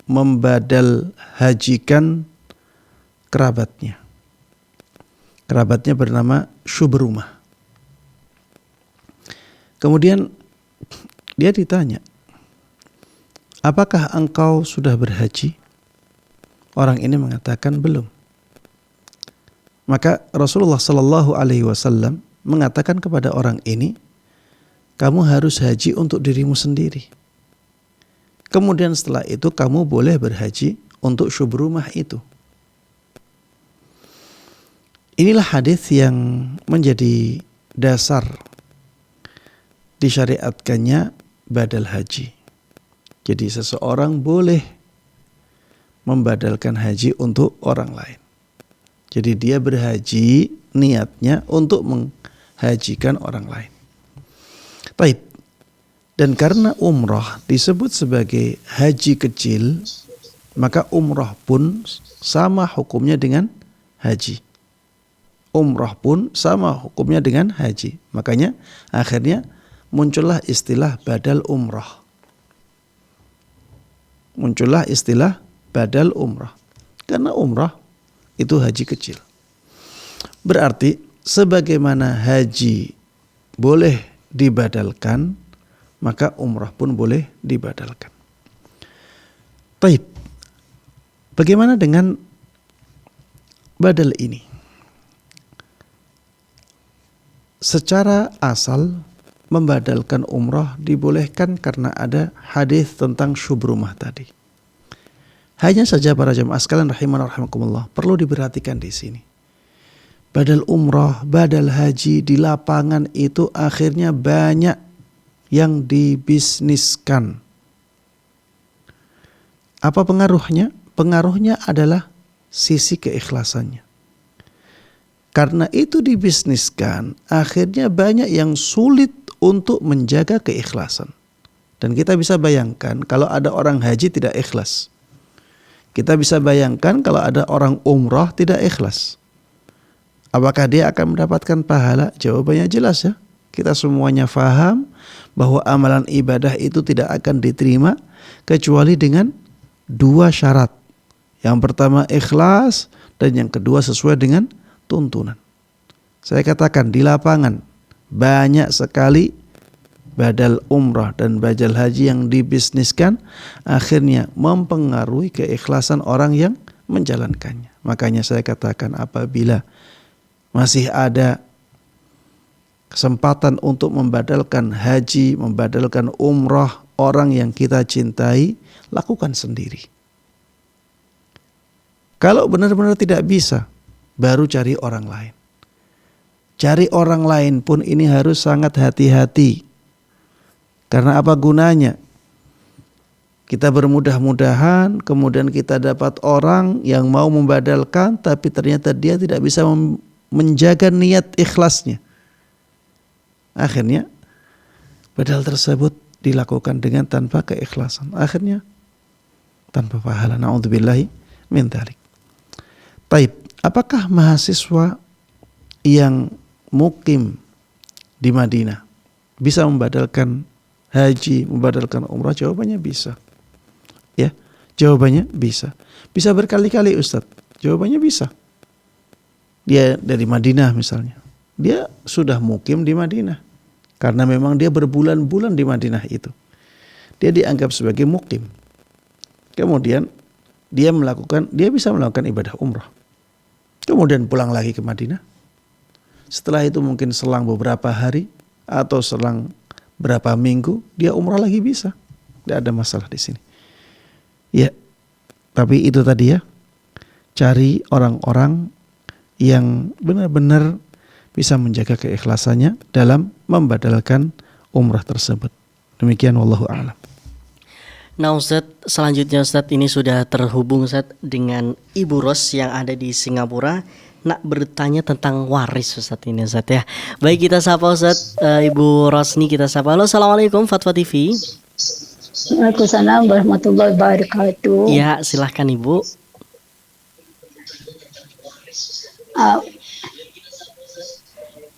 membadal hajikan kerabatnya. Kerabatnya bernama Syubrumah. Kemudian dia ditanya, apakah engkau sudah berhaji? Orang ini mengatakan belum. Maka Rasulullah Sallallahu Alaihi Wasallam mengatakan kepada orang ini, kamu harus haji untuk dirimu sendiri. Kemudian setelah itu kamu boleh berhaji untuk Syubrumah itu. Inilah hadis yang menjadi dasar disyariatkannya badal haji. Jadi seseorang boleh membadalkan haji untuk orang lain. Jadi dia berhaji niatnya untuk menghajikan orang lain. Baik. Dan karena umrah disebut sebagai haji kecil, maka umrah pun sama hukumnya dengan haji. Umrah pun sama hukumnya dengan haji. Makanya akhirnya muncullah istilah badal umrah. Muncullah istilah badal umrah. Karena umrah itu haji kecil. Berarti sebagaimana haji boleh dibadalkan, maka umrah pun boleh dibadalkan. Baik. Bagaimana dengan badal ini? Secara asal membadalkan umrah dibolehkan karena ada hadis tentang Syubrumah tadi. Hanya saja para jemaah sekalian rahimanallahu rahimakumullah, perlu diperhatikan di sini. Badal umrah, badal haji di lapangan itu akhirnya banyak yang dibisniskan. Apa pengaruhnya? Pengaruhnya adalah sisi keikhlasannya. Karena itu dibisniskan, akhirnya banyak yang sulit untuk menjaga keikhlasan. Dan kita bisa bayangkan kalau ada orang haji tidak ikhlas. Kita bisa bayangkan kalau ada orang umrah tidak ikhlas. Apakah dia akan mendapatkan pahala? Jawabannya jelas ya. Kita semuanya faham bahwa amalan ibadah itu tidak akan diterima kecuali dengan 2 syarat. Yang pertama ikhlas dan yang kedua sesuai dengan tuntunan. Saya katakan di lapangan banyak sekali badal umrah dan badal haji yang dibisniskan, akhirnya mempengaruhi keikhlasan orang yang menjalankannya. Makanya saya katakan apabila masih ada kesempatan untuk membadalkan haji, membadalkan umrah orang yang kita cintai, lakukan sendiri. Kalau benar-benar tidak bisa, baru cari orang lain. Cari orang lain pun ini harus sangat hati-hati. Karena apa gunanya? Kita bermudah-mudahan, kemudian kita dapat orang yang mau membadalkan, tapi ternyata dia tidak bisa menjaga niat ikhlasnya. Akhirnya badal tersebut dilakukan dengan tanpa keikhlasan. Akhirnya tanpa pahala. Na'udzubillahi min dzalik. Taib, apakah mahasiswa yang mukim di Madinah bisa membadalkan haji, membadalkan umrah? Jawabannya bisa. Ya, jawabannya bisa. Bisa berkali-kali Ustadz. Jawabannya bisa. Dia dari Madinah misalnya. Dia sudah mukim di Madinah. Karena memang dia berbulan-bulan di Madinah itu. Dia dianggap sebagai mukim. Kemudian dia bisa melakukan ibadah umrah. Kemudian pulang lagi ke Madinah. Setelah itu mungkin selang beberapa hari atau selang berapa minggu dia umrah lagi bisa. Tidak ada masalah di sini. Ya, tapi itu tadi ya. Cari orang-orang yang benar-benar bisa menjaga keikhlasannya dalam membadalkan umrah tersebut. Demikian wallahu a'lam. Nah Ustaz, selanjutnya Ustaz ini sudah terhubung Ustaz dengan Ibu Ros yang ada di Singapura. Nak bertanya tentang waris Ustaz ini Ustaz ya. Baik, kita sapa Ustaz, Ibu Rosni kita sapa. Halo, Assalamualaikum Fatwa TV. Waalaikumsalam warahmatullahi wabarakatuh. Ya, silahkan Ibu.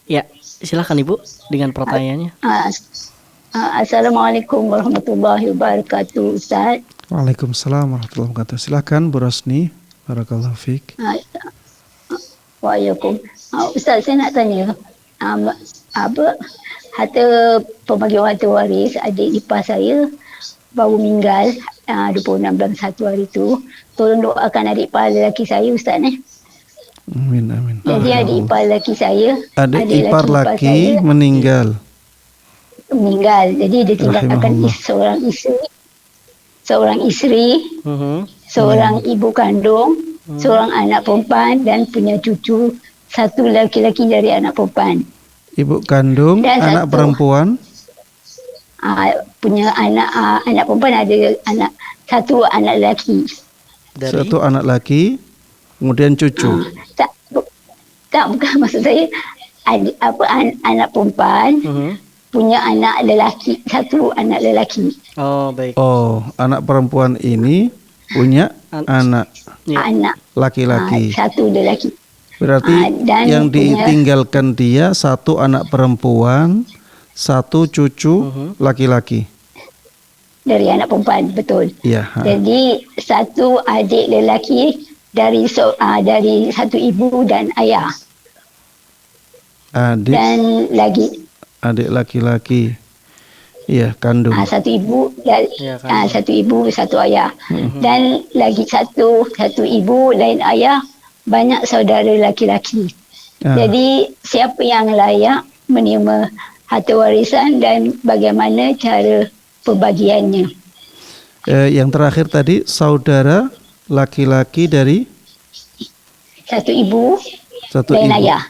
Ya, silahkan Ibu dengan pertanyaannya. Assalamualaikum warahmatullahi wabarakatuh Ustaz. Waalaikumsalam warahmatullahi wabarakatuh. Silahkan Bu Rosni. Barakallahu fiik. Waalaikumsalam. Ustaz, saya nak tanya, harta pembagian harta waris adik ipar saya baru meninggal 26 bulan 1 hari tu. Tolong doakan adik ipar lelaki saya Ustaz ni. Amin amin. Jadi adik ipar lelaki saya, adik ipar laki meninggal. Jadi dia tinggalkan seorang isteri, seorang ibu kandung, seorang anak perempuan dan punya cucu satu laki-laki dari anak perempuan. Ibu kandung, dan anak perempuan. Punya anak perempuan ada satu anak lelaki. Satu anak laki, kemudian cucu. Tak bukan maksud saya anak perempuan punya anak lelaki, satu anak lelaki. Oh baik. Oh, anak perempuan ini punya anak laki-laki. Satu lelaki. Berarti yang ditinggalkan dia satu anak perempuan, satu cucu laki-laki. Dari anak perempuan, betul. Ya. Jadi satu adik lelaki dari satu ibu dan ayah. Dan lagi adik laki-laki. Iya, kandung. Satu ibu dan satu ibu, satu ayah. Dan lagi satu ibu lain ayah, banyak saudara laki-laki. Jadi siapa yang layak menerima harta warisan dan bagaimana cara pembagiannya? Yang terakhir tadi saudara laki-laki dari satu ibu lain ayah.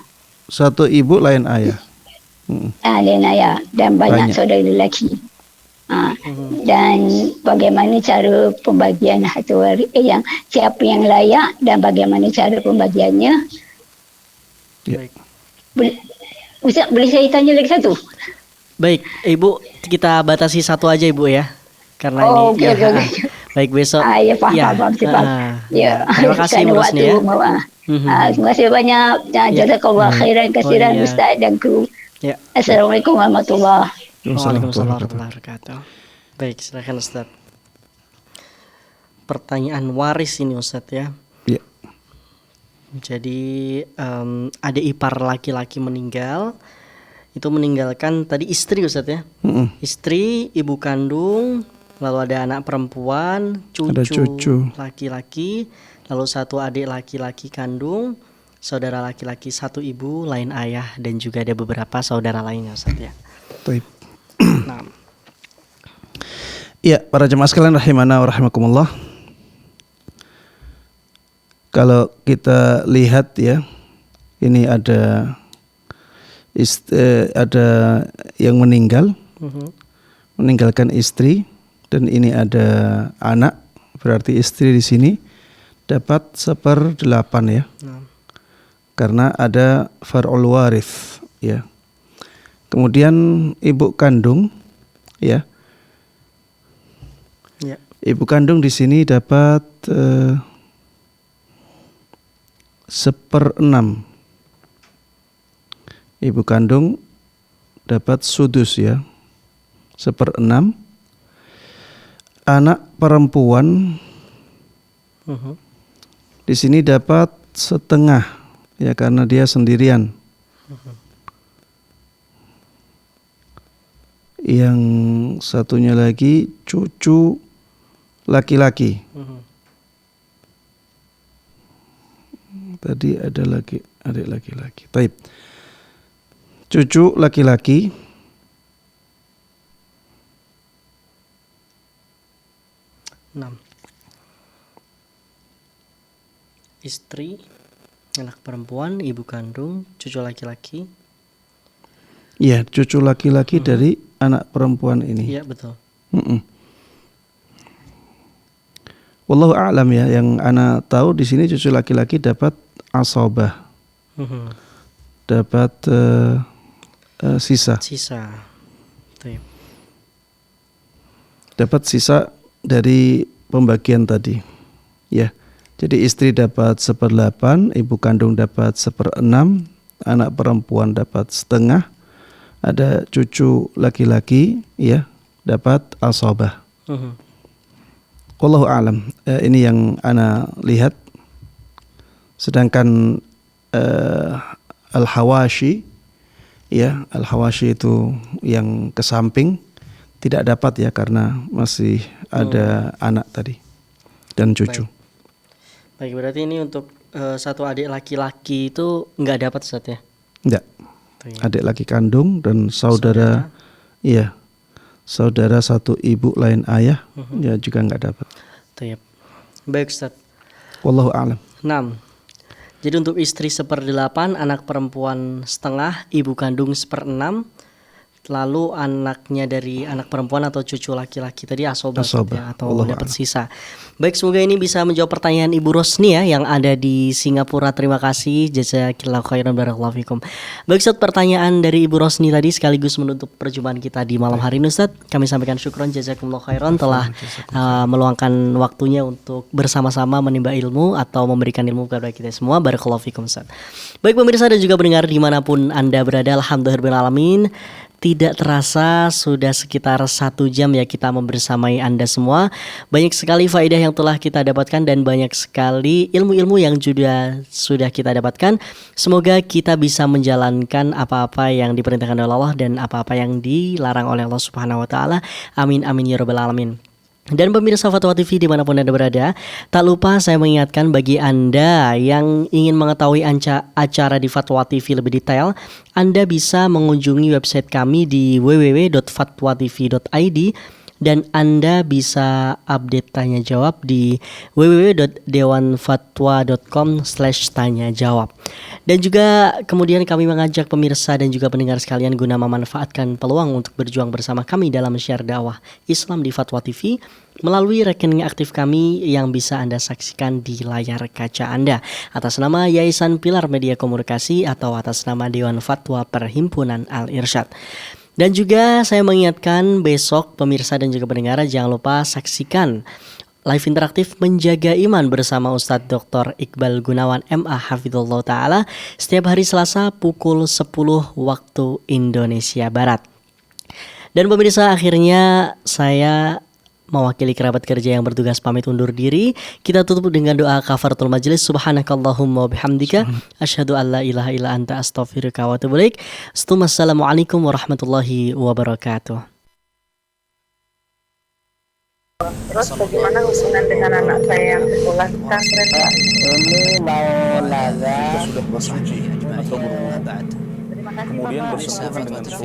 Satu ibu lain ayah. Lain ayah dan banyak saudara lelaki. Dan bagaimana cara pembagian harta waris yang siapa yang layak dan bagaimana cara pembagiannya? Ya. Ustaz, boleh saya tanya lagi satu? Baik, Ibu, kita batasi satu aja Ibu ya. Karena ini baik besok. Ya, faham. Ya. Terima kasih Bu Rosni ya. Terima kasih banyak. Jazakallah khairan kasiran Ustaz dan kru. Ya. Assalamualaikum warahmatullahi. Waalaikumsalam warahmatullahi wabarakatuh. Baik, silakan Ustaz. Pertanyaan waris ini Ustaz ya. Iya. Jadi ada ipar laki-laki meninggal, itu meninggalkan tadi istri Ustaz ya. Istri, ibu kandung, lalu ada anak perempuan, Ada cucu. laki-laki, lalu satu adik laki-laki kandung, saudara laki-laki satu ibu lain ayah, dan juga ada beberapa saudara lainnya Ustaz ya. Baik. Nah, Ya, para jemaah sekalian rahimana wa rahimakumullah. Kalau kita lihat ya, ini ada yang meninggal, meninggalkan istri, dan ini ada anak, berarti istri di sini dapat 1/8 ya. Karena ada far'ul warith ya. Kemudian ibu kandung ya. Ya. Ibu kandung di sini dapat 1/6. Ibu kandung dapat sudus ya, 1/6. Anak perempuan di sini dapat setengah ya, karena dia sendirian. Yang satunya lagi cucu laki-laki. Tadi ada lagi adik laki-laki. Baik. Cucu laki-laki istri, anak perempuan, ibu kandung, cucu laki-laki. Iya, cucu laki-laki dari anak perempuan ini. Iya, betul. Wallahu a'lam ya, yang ana tahu di sini cucu laki-laki dapat asabah. Dapat sisa. Dapat sisa dari pembagian tadi. Ya. Jadi istri dapat 1/8, ibu kandung dapat 1/6, anak perempuan dapat setengah, ada cucu laki-laki ya dapat asabah. Wallahu a'lam. Ini yang ana lihat. Sedangkan al-hawashi ya, al-hawashi itu yang ke samping tidak dapat ya, karena masih ada anak tadi dan cucu. Baik, berarti ini untuk satu adik laki-laki itu nggak dapat Ustaz ya? Enggak. Adik laki kandung dan saudara. Iya. Saudara satu ibu lain ayah ya juga nggak dapat. Baik Ustaz. Wallahu a'lam. 6. Jadi untuk istri 1/8, anak perempuan setengah, ibu kandung 1/6, lalu anaknya dari anak perempuan atau cucu laki-laki tadi asabah ya, atau dapat sisa. Baik, semoga ini bisa menjawab pertanyaan Ibu Rosni ya yang ada di Singapura. Terima kasih, jazakillahu khairan, barakallahu fikum. Baik Ustaz, pertanyaan dari Ibu Rosni tadi sekaligus menutup perjumpaan kita di malam hari ini Ustaz. Kami sampaikan syukron, jazakumullahu khairan telah meluangkan waktunya untuk bersama-sama menimba ilmu atau memberikan ilmu kepada kita semua. Barakallahu fikum Ustaz. Baik pemirsa dan juga pendengar dimanapun Anda berada, alhamdulillah alamin. Tidak terasa sudah sekitar 1 jam ya kita membersamai Anda semua. Banyak sekali faedah yang telah kita dapatkan dan banyak sekali ilmu-ilmu yang juga sudah kita dapatkan. Semoga kita bisa menjalankan apa-apa yang diperintahkan oleh Allah dan apa-apa yang dilarang oleh Allah Subhanahu wa taala. Amin amin ya rabbal alamin. Dan pemirsa Fatwa TV dimanapun Anda berada, tak lupa saya mengingatkan bagi Anda yang ingin mengetahui acara di Fatwa TV lebih detail, Anda bisa mengunjungi website kami di www.fatwatv.id dan Anda bisa update tanya jawab di www.dewanfatwa.com/tanya jawab. Dan juga kemudian kami mengajak pemirsa dan juga pendengar sekalian guna memanfaatkan peluang untuk berjuang bersama kami dalam syiar dakwah Islam di Fatwa TV melalui rekening aktif kami yang bisa Anda saksikan di layar kaca Anda atas nama Yayasan Pilar Media Komunikasi atau atas nama Dewan Fatwa Perhimpunan Al-Irsyad. Dan juga saya mengingatkan besok pemirsa dan juga pendengar jangan lupa saksikan live interaktif Menjaga Iman bersama Ustadz Dr. Iqbal Gunawan MA Hafizullah Ta'ala setiap hari Selasa pukul 10 waktu Indonesia Barat. Dan pemirsa, akhirnya saya mewakili kerabat kerja yang bertugas pamit undur diri. Kita tutup dengan doa kafaratul majelis. Subhanakallahumma bihamdika asyhadu an la ilaha illa anta astaghfiruka wa atubu ilaik. Assalamualaikum warahmatullahi wabarakatuh. Terus bagaimana hubungan dengan anak saya yang sekolah di pesantren, Pak? Ini mau nanya. Sudah bersuci atau berwudu. Terima kasih, Kemudian Bapak. bersentuhan dengan suami.